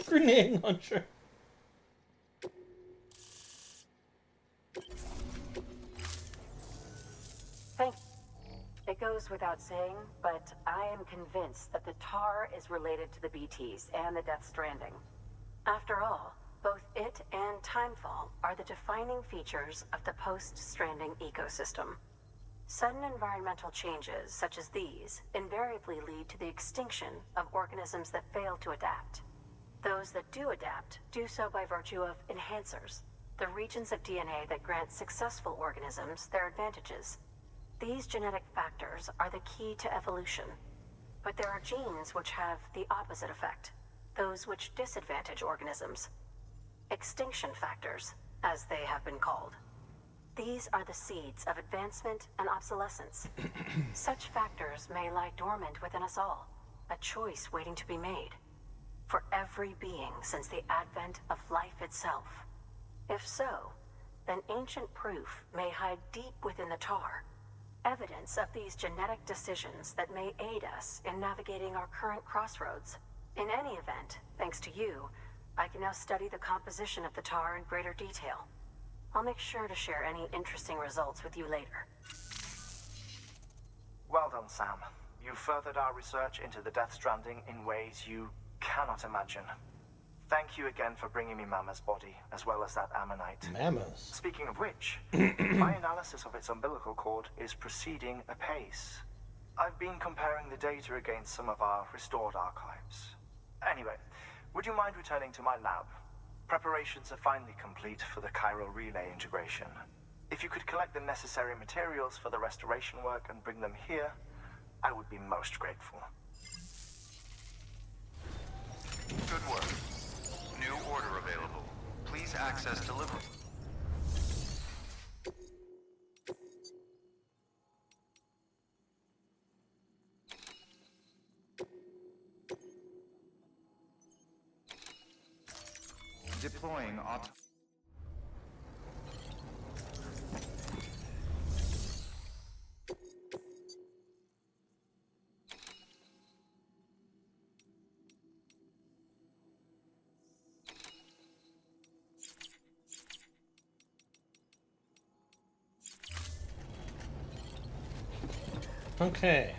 Grenade launcher. Thank It goes without saying, but I am convinced that the tar is related to the BTs and the Death Stranding. After all, both it and Timefall are the defining features of the post-Stranding ecosystem. Sudden environmental changes such as these invariably lead to the extinction of organisms that fail to adapt. Those that do adapt do so by virtue of enhancers, the regions of DNA that grant successful organisms their advantages. These genetic factors are the key to evolution. But there are genes which have the opposite effect, those which disadvantage organisms. Extinction factors, as they have been called. These are the seeds of advancement and obsolescence. Such factors may lie dormant within us all, a choice waiting to be made. For every being since the advent of life itself. If so, then ancient proof may hide deep within the tar. Evidence of these genetic decisions that may aid us in navigating our current crossroads. In any event, thanks to you, I can now study the composition of the tar in greater detail. I'll make sure to share any interesting results with you later. Well done, Sam. You furthered our research into the Death Stranding in ways you cannot imagine. Thank you again for bringing me Mama's body, as well as that ammonite. Mammoths. Speaking of which, my analysis of its umbilical cord is proceeding apace. I've been comparing the data against some of our restored archives. Anyway, would you mind returning to my lab? Preparations are finally complete for the chiral relay integration. If you could collect the necessary materials for the restoration work and bring them here, I would be most grateful. Good work. New order available. Please access delivery. Deploying auto... Okay.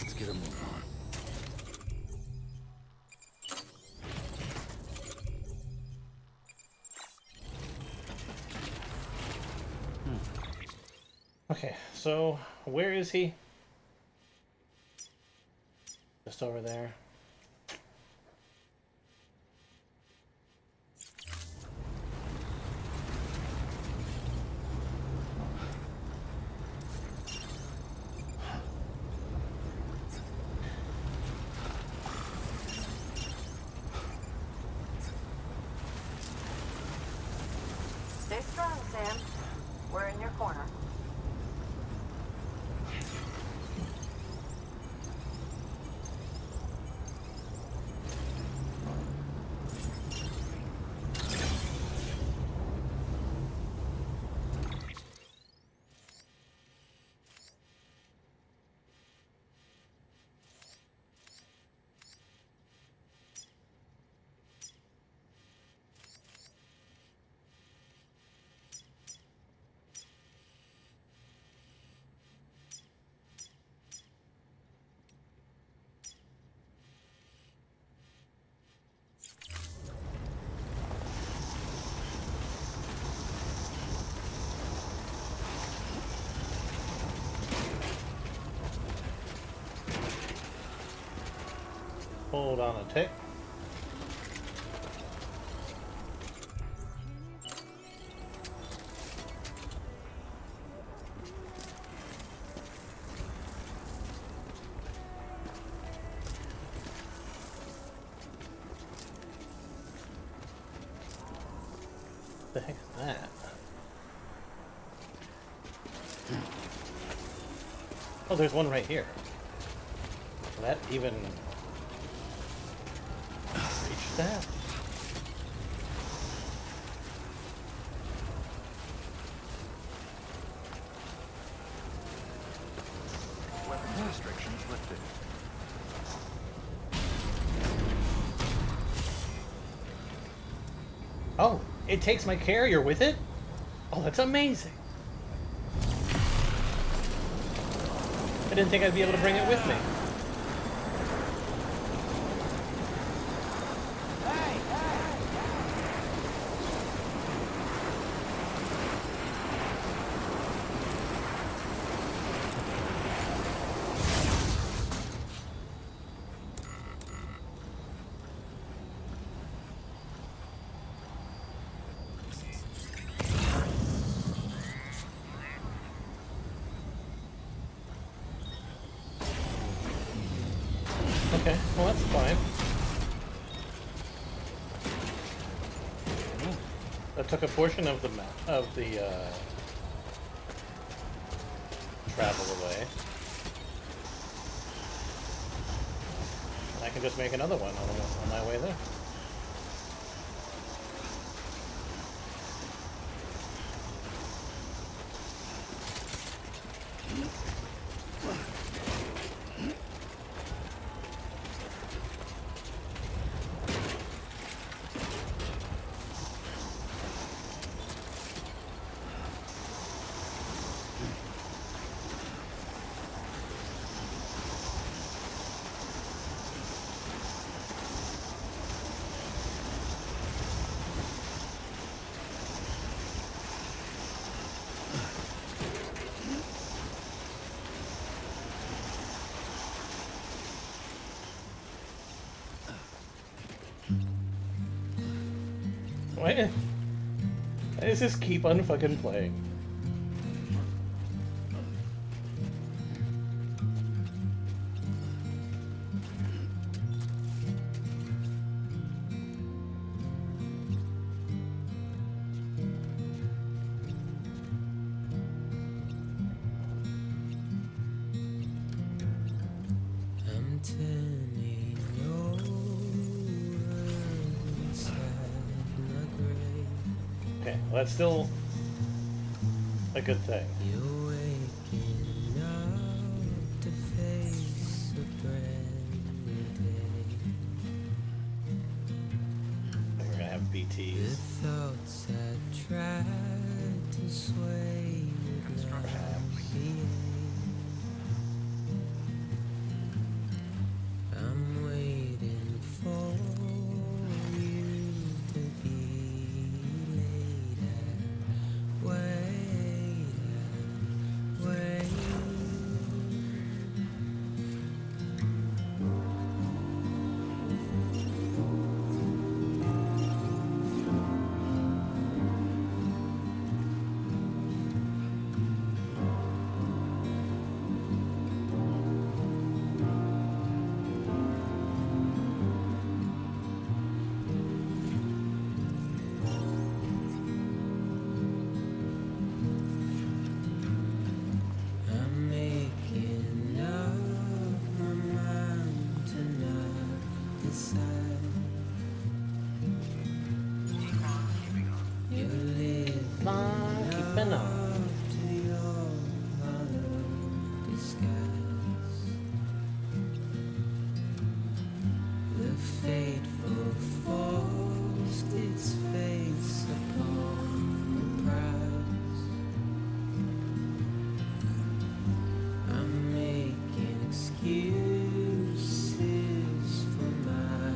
Let's get a move on. Okay, so where is he? Just over there. Stay strong, Sam. We're in your corner. Hold on a tick. What the heck is that? Oh, there's one right here. Can that even reach that? Weapons restrictions lifted. Oh, it takes my carrier with it? Oh, that's amazing. I didn't think I'd be able to bring it with me. Okay, well that's fine. That took a portion of the map of the travel away. And I can just make another one on my way there. Why does this keep on fucking playing? I'm turning over inside my grave. Okay, well that's still a good thing. You're waking up to face a brand new day. We're gonna have The BTs. thoughts I tried to sway would not behave. I'm waiting for you to be later. Wait, wait. I'm making up my mind to not decide. You're living Keeping up on. to your hollow disguise. The fateful forced its face upon the prize. I'm making excuses for my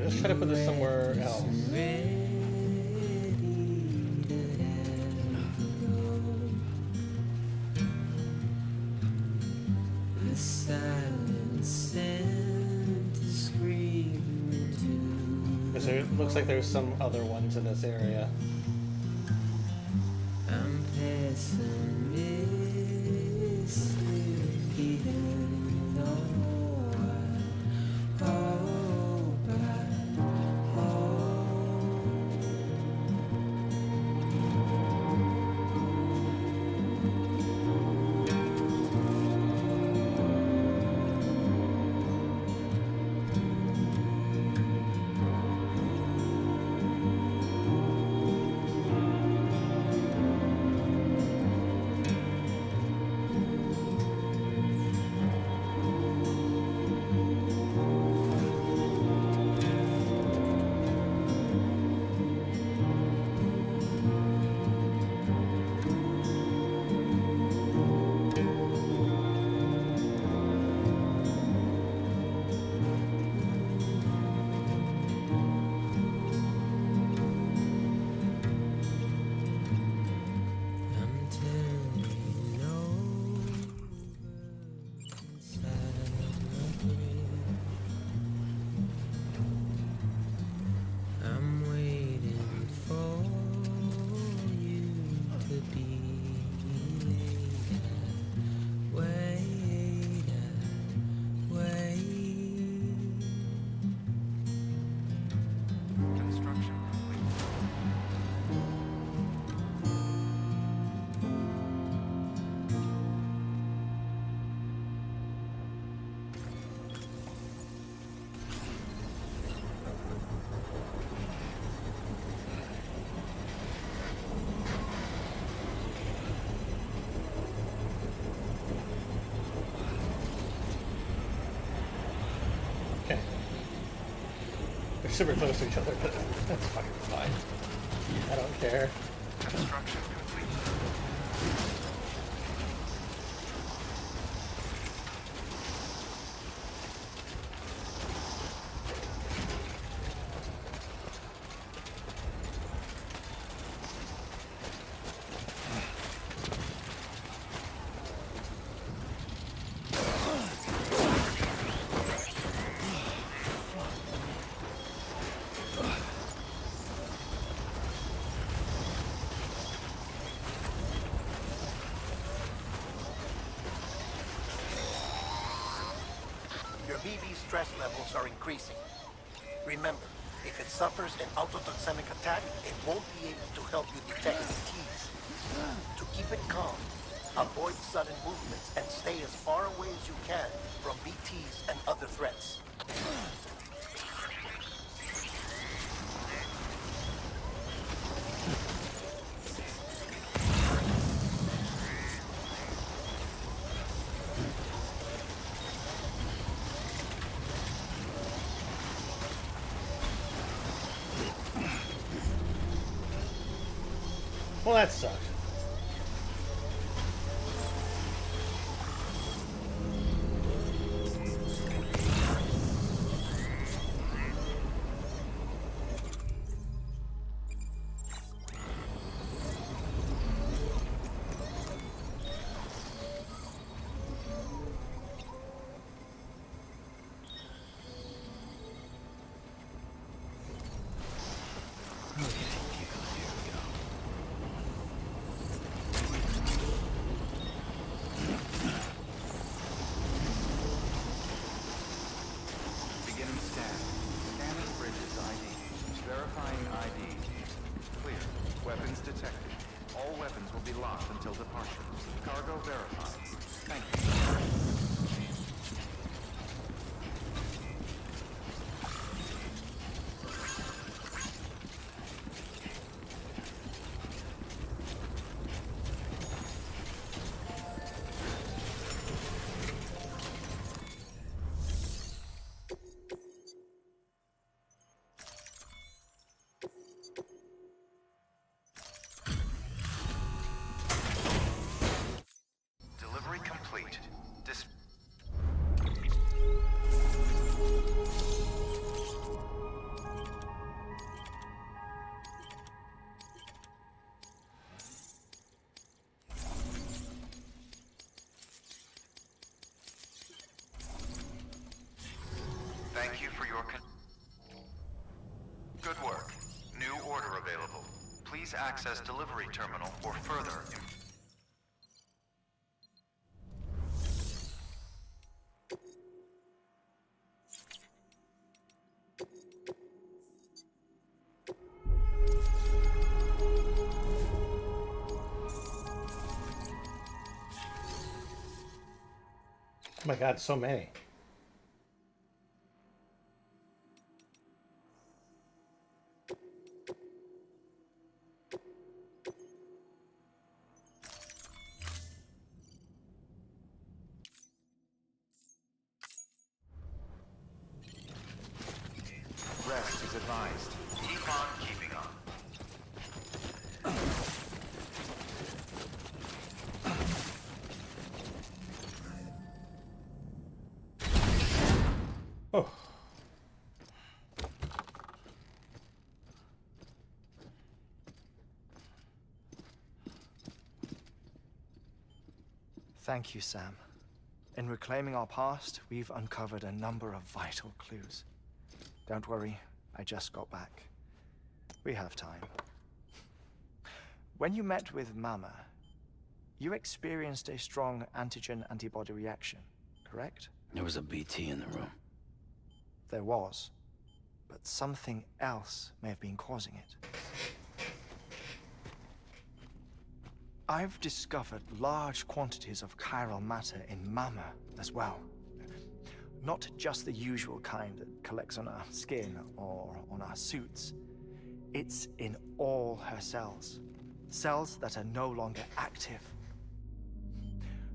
Okay, let's try to put this somewhere else. The silence sent a scream into. Because it looks like there's some other ones in this area. I'm pessimistic, though I hope I I'm turning over inside my grave. I'm waiting for you to be later. Wait, wait. Construction complete. Okay. They're super close to each other, but that's fucking fine. I don't care. Construction complete. Your BB stress levels are increasing. Remember, if it suffers an autotoxemic attack, it won't be able to help you detect BTs. To keep it calm, avoid sudden movements and stay as far away as you can from BTs and other threats. Well, that sucked. Beginning scan. Scanning bridges ID. Verifying ID. Clear. Weapons detected. All weapons will be locked until departure. Cargo verified. Thank you. Delivery complete. your Good work. New order available. Please access delivery terminal for further. Oh my god, so many. Rest is advised. Keep on keeping on. Oh. Thank you, Sam. In reclaiming our past, we've uncovered a number of vital clues. Don't worry, I just got back. We have time. When you met with Mama, you experienced a strong antigen-antibody reaction, correct? There was a BT in the room. There was, but something else may have been causing it. I've discovered large quantities of chiral matter in Mama as well. Not just the usual kind that collects on our skin or on our suits. It's in all her cells. Cells that are no longer active.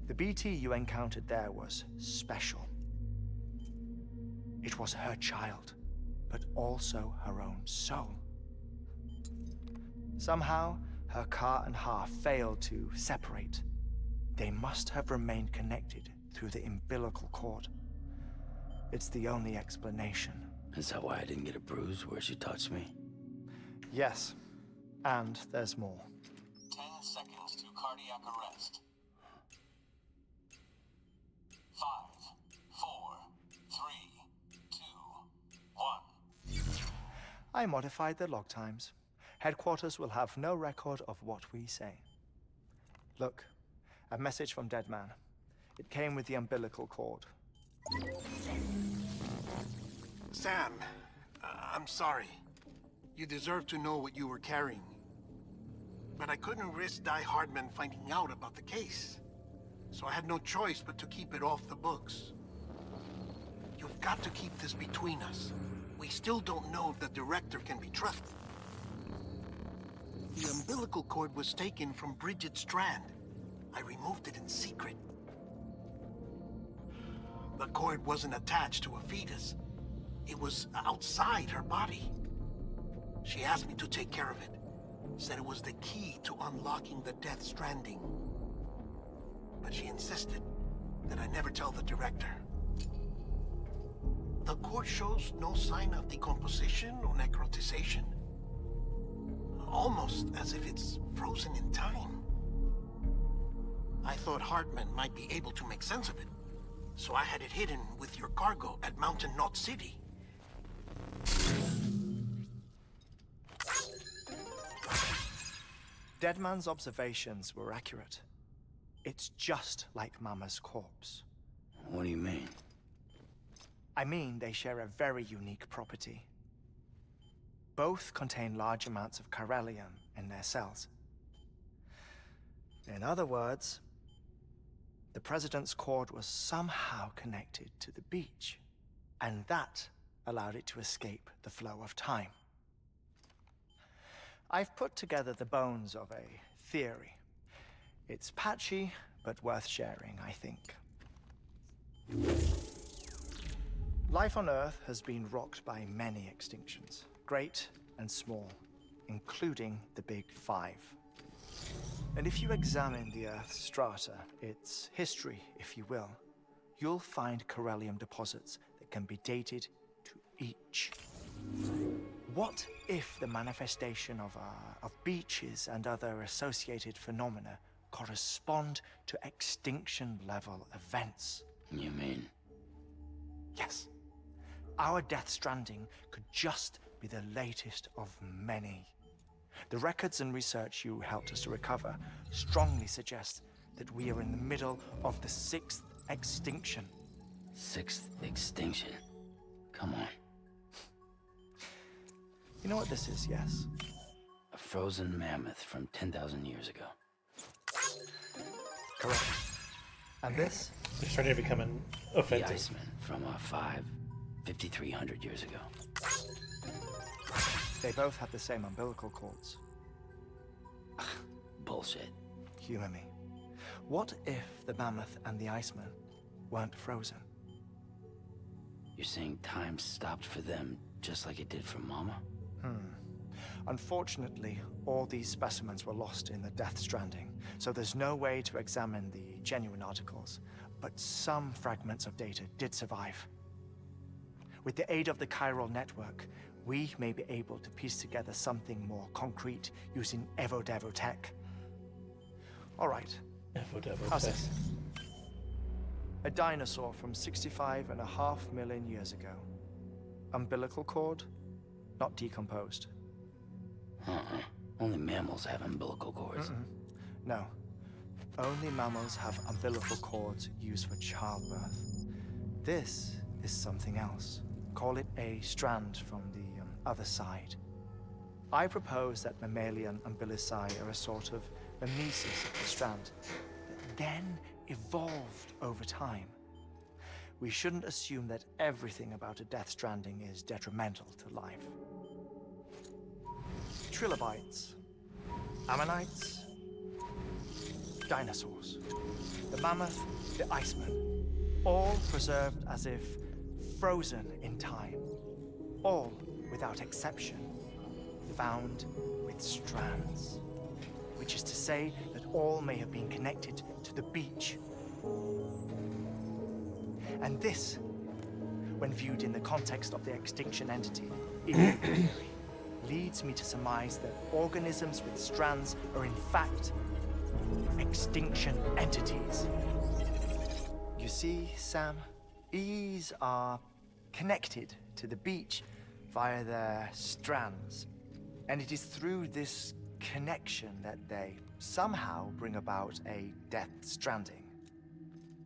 The BT you encountered there was special. It was her child, but also her own soul. Somehow, her Ka and Ha failed to separate. They must have remained connected through the umbilical cord. It's the only explanation. Is that why I didn't get a bruise where she touched me? Yes, and there's more. 10 seconds to cardiac arrest. 5, 4, 3, 2, 1. I modified the log times. Headquarters will have no record of what we say. Look, a message from Deadman. It came with the umbilical cord. Sam, I'm sorry. You deserve to know what you were carrying. But I couldn't risk Die Hardman finding out about the case. So I had no choice but to keep it off the books. You've got to keep this between us. We still don't know if the director can be trusted. The umbilical cord was taken from Bridget Strand. I removed it in secret. The cord wasn't attached to a fetus. It was outside her body. She asked me to take care of it. Said it was the key to unlocking the Death Stranding. But she insisted that I never tell the director. The cord shows no sign of decomposition or necrotization. Almost as if it's frozen in time. I thought Hartman might be able to make sense of it, so I had it hidden with your cargo at Mountain Knot City. Deadman's observations were accurate. It's just like Mama's corpse. What do you mean? I mean, they share a very unique property. Both contain large amounts of chiralium in their cells. In other words, the President's cord was somehow connected to the beach, and that allowed it to escape the flow of time. I've put together the bones of a theory. It's patchy, but worth sharing, I think. Life on Earth has been rocked by many extinctions, great and small, including the Big Five. And if you examine the Earth's strata, its history, if you will, you'll find chiralium deposits that can be dated to each. What if the manifestation of beaches and other associated phenomena correspond to extinction-level events? You mean? Yes. our Death Stranding could just be the latest of many. The records and research you helped us to recover strongly suggest that we are in the middle of the 6th extinction. 6th extinction? Come on. You know what this is, yes? A frozen mammoth from 10,000 years ago. Correct. And this? They're starting to become The offensive. Iceman from 5,300 years ago. They both have the same umbilical cords. Bullshit. Humor me. What if the mammoth and the Iceman weren't frozen? You're saying time stopped for them just like it did for Mama? Unfortunately, all these specimens were lost in the Death Stranding, so there's no way to examine the genuine articles. But some fragments of data did survive. With the aid of the chiral network, we may be able to piece together something more concrete using Evo-Devo tech. All right. How's this? A dinosaur from 65.5 million years ago. Umbilical cord, not decomposed. Only mammals have umbilical cords. No. Only mammals have umbilical cords used for childbirth. This is something else. Call it a strand from the other side. I propose that mammalian umbilici are a sort of mimesis of the strand that then evolved over time. We shouldn't assume that everything about a Death Stranding is detrimental to life. Trilobites, ammonites, dinosaurs, the mammoth, the Iceman, all preserved as if frozen in time, all without exception, found with strands, which is to say that all may have been connected to the beach. And this, when viewed in the context of the extinction entity, leads me to surmise that organisms with strands are in fact extinction entities. You see, Sam, EEs are connected to the beach via their strands. And it is through this connection that they somehow bring about a Death Stranding.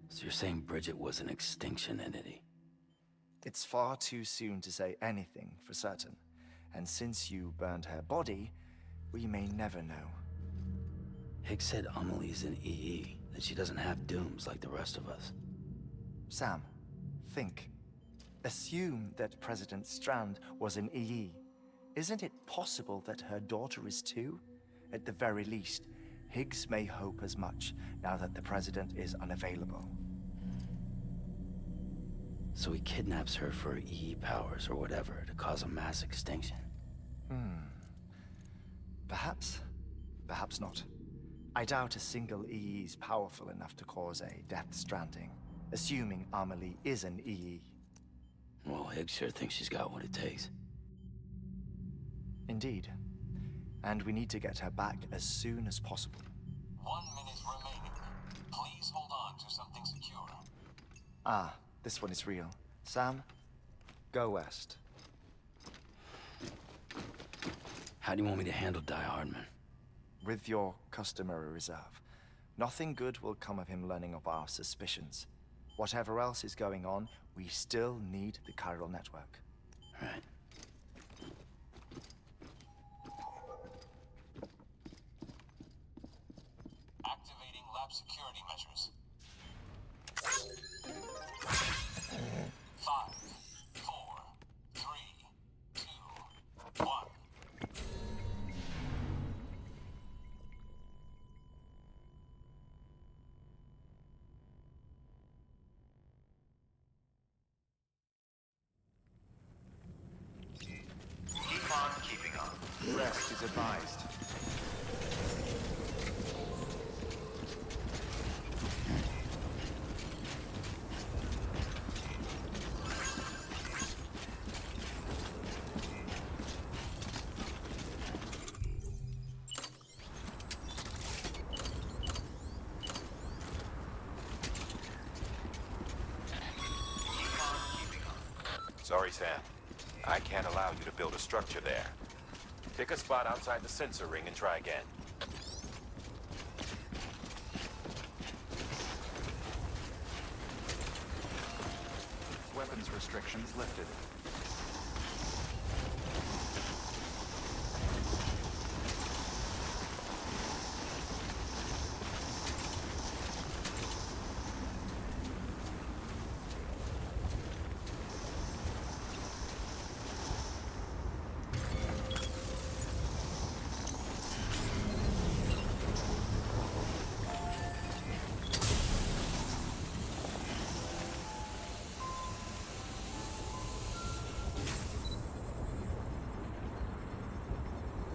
So you're saying Bridget was an extinction entity? It's far too soon to say anything for certain. And since you burned her body, we may never know. Higgs said Amelie's an EE, that she doesn't have dooms like the rest of us. Sam, think. Assume that President Strand was an EE. Isn't it possible that her daughter is too? At the very least, Higgs may hope as much now that the President is unavailable. So he kidnaps her for EE powers or whatever to cause a mass extinction. Perhaps. Perhaps not. I doubt a single EE is powerful enough to cause a Death Stranding, assuming Amelie is an EE. Well, Higgs sure thinks she's got what it takes. Indeed. And we need to get her back as soon as possible. 1 minute remaining. Please hold on to something secure. Ah, this one is real. Sam, go west. How do you want me to handle Die Hardman? With your customary reserve. Nothing good will come of him learning of our suspicions. Whatever else is going on, we still need the chiral network. Right. Activating lab security measures. 5, 4, 3, 2, 1. Keep on keeping on. Rest is advised. Sorry, Sam. I can't allow you to build a structure there. Pick a spot outside the sensor ring and try again. Weapons restrictions lifted.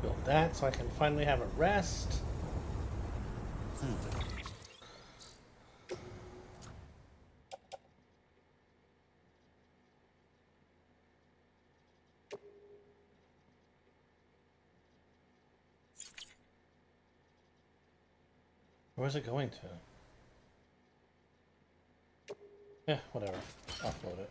Build that so I can finally have a rest. Where's it going to? Yeah, whatever. Offload it.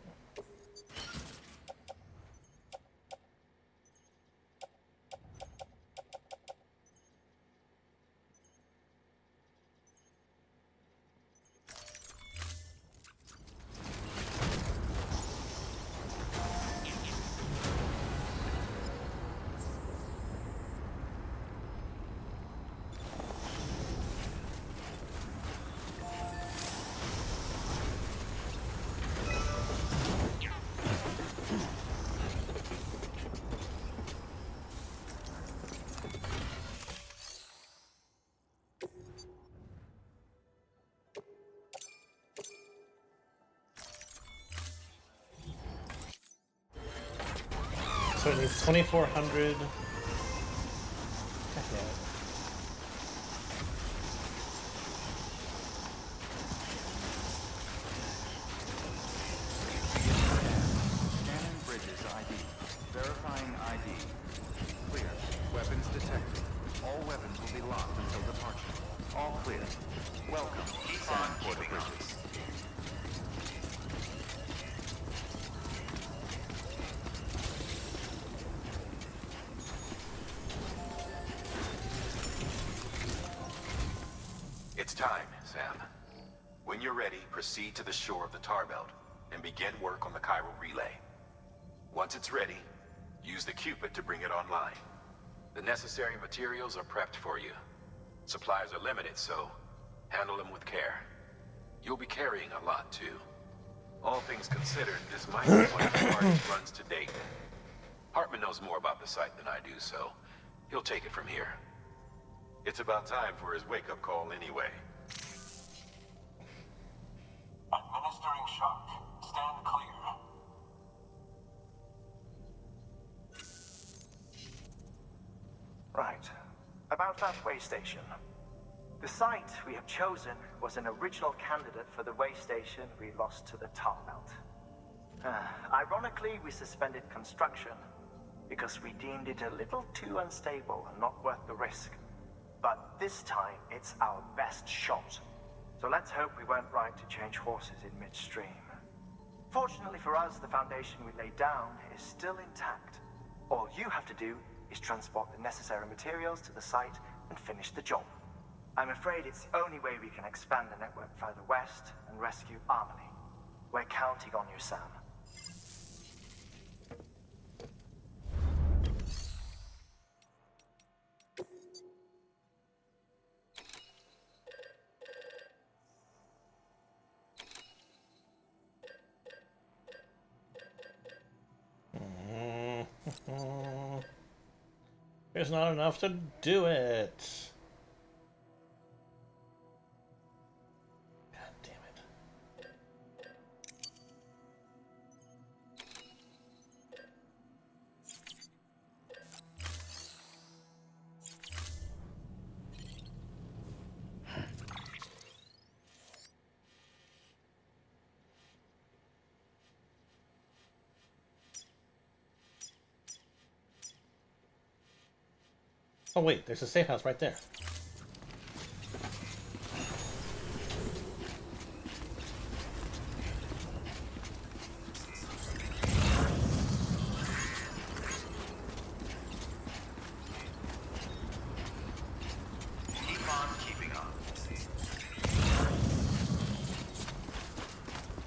So it needs 2,400. Scanning bridges ID. Verifying ID. Clear. Weapons detected. All weapons will be locked until departure. All clear. Welcome, Sam Porter Bridges. It's time, Sam. When you're ready, proceed to the shore of the tar belt and begin work on the chiral relay. Once it's ready, use the Cupid to bring it online. The necessary materials are prepped for you. Supplies are limited, so handle them with care. You'll be carrying a lot, too. All things considered, this might be one of the hardest runs to date. Hartman knows more about the site than I do, so he'll take it from here. It's about time for his wake-up call anyway. Administering shock. Stand clear. Right. About that way station. The site we have chosen was an original candidate for the way station we lost to the tar belt. Ironically, we suspended construction because we deemed it a little too unstable and not worth the risk. But this time, it's our best shot. So let's hope we weren't right to change horses in midstream. Fortunately for us, the foundation we laid down is still intact. All you have to do is transport the necessary materials to the site and finish the job. I'm afraid it's the only way we can expand the network further west and rescue Harmony. We're counting on you, Sam. There's not enough to do it. God damn it. Oh wait, there's a safe house right there.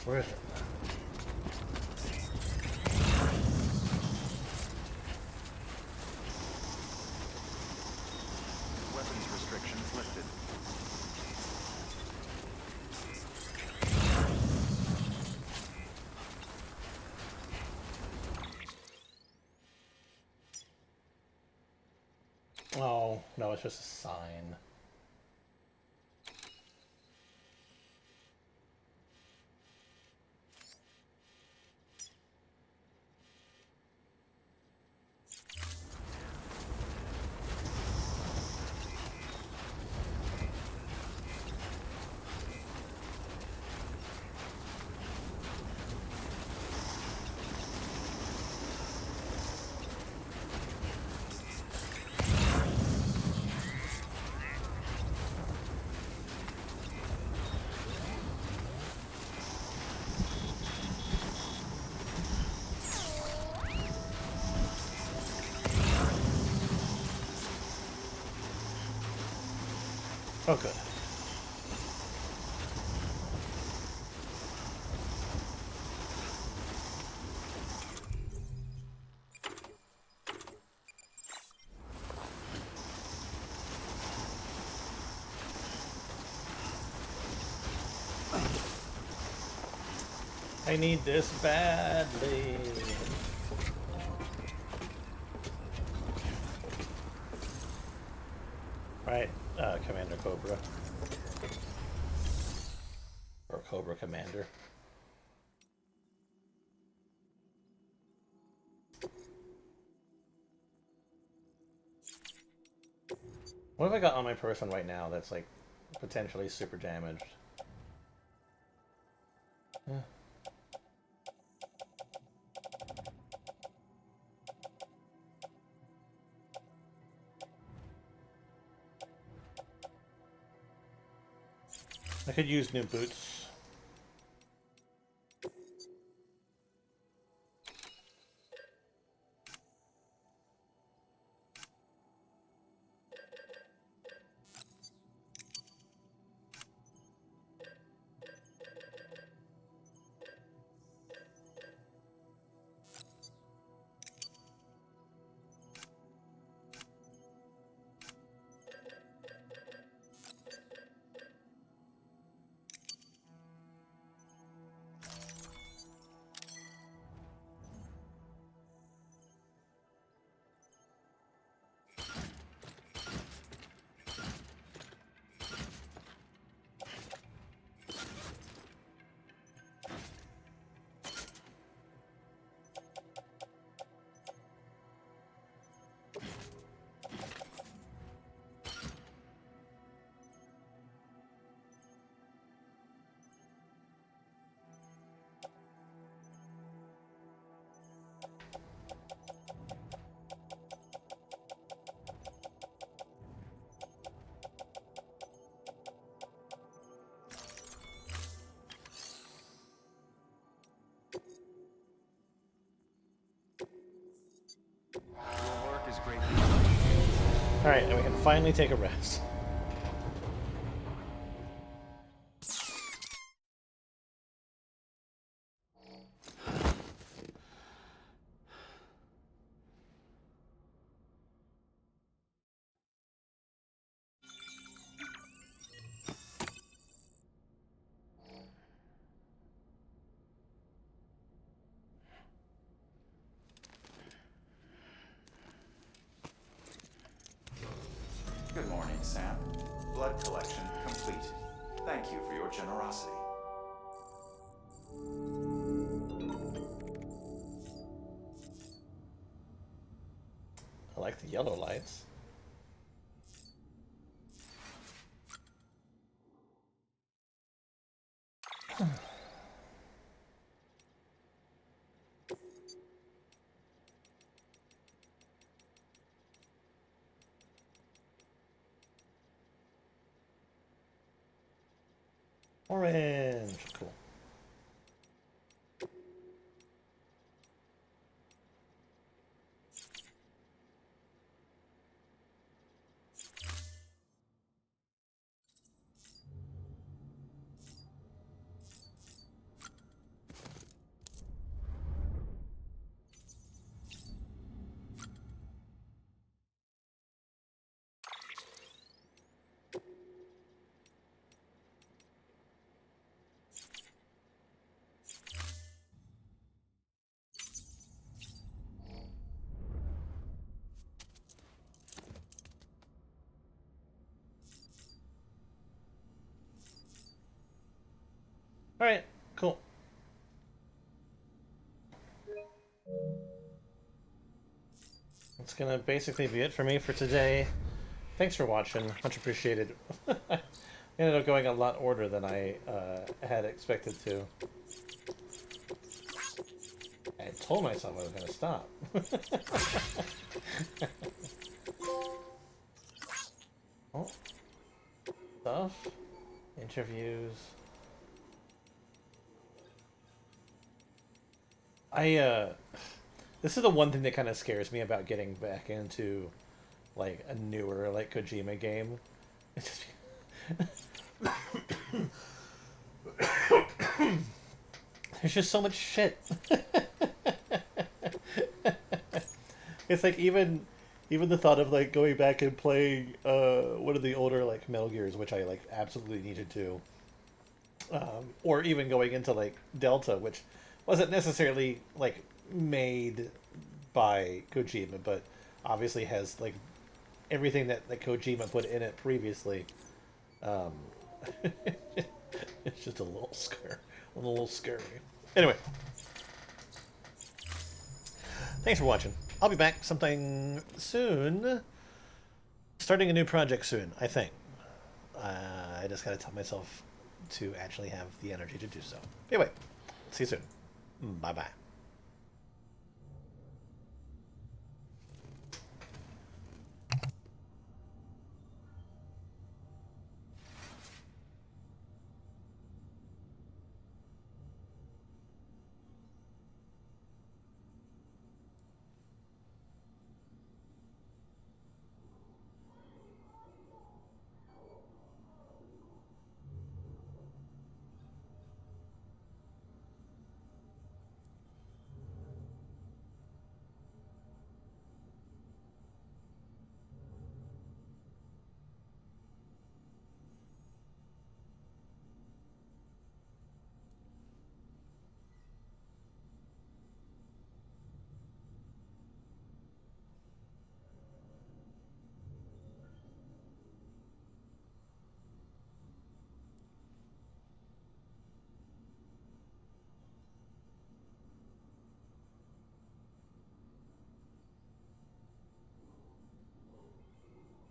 Where is it? Weapons restrictions lifted. Oh, no, it's just a sign. Oh, good. I need this badly. Right, Commander Cobra. Or Cobra Commander. What have I got on my person right now that's like potentially super damaged? Yeah. I could use new boots. Your work is greatly. Alright, and we can finally take a rest. Good morning, Sam. Blood collection complete. Thank you for your generosity. I like the yellow lights. Orange, cool. All right, cool. That's gonna basically be it for me for today. Thanks for watching. Much appreciated. I ended up going a lot order than I had expected to. I told myself I was going to stop. Oh, stuff. Interviews. This is the one thing that kind of scares me about getting back into, like, a newer, like, Kojima game. It's just... There's just so much shit. It's like even the thought of like going back and playing one of the older like Metal Gears, which I like absolutely needed to, or even going into like Delta, which wasn't necessarily like made by Kojima, but obviously has like everything that Kojima put in it previously. Um, it's just a little scary. Anyway, thanks for watching. I'll be back sometime soon. Starting a new project soon, I think. I just gotta tell myself to actually have the energy to do so. Anyway, see you soon. Bye-bye.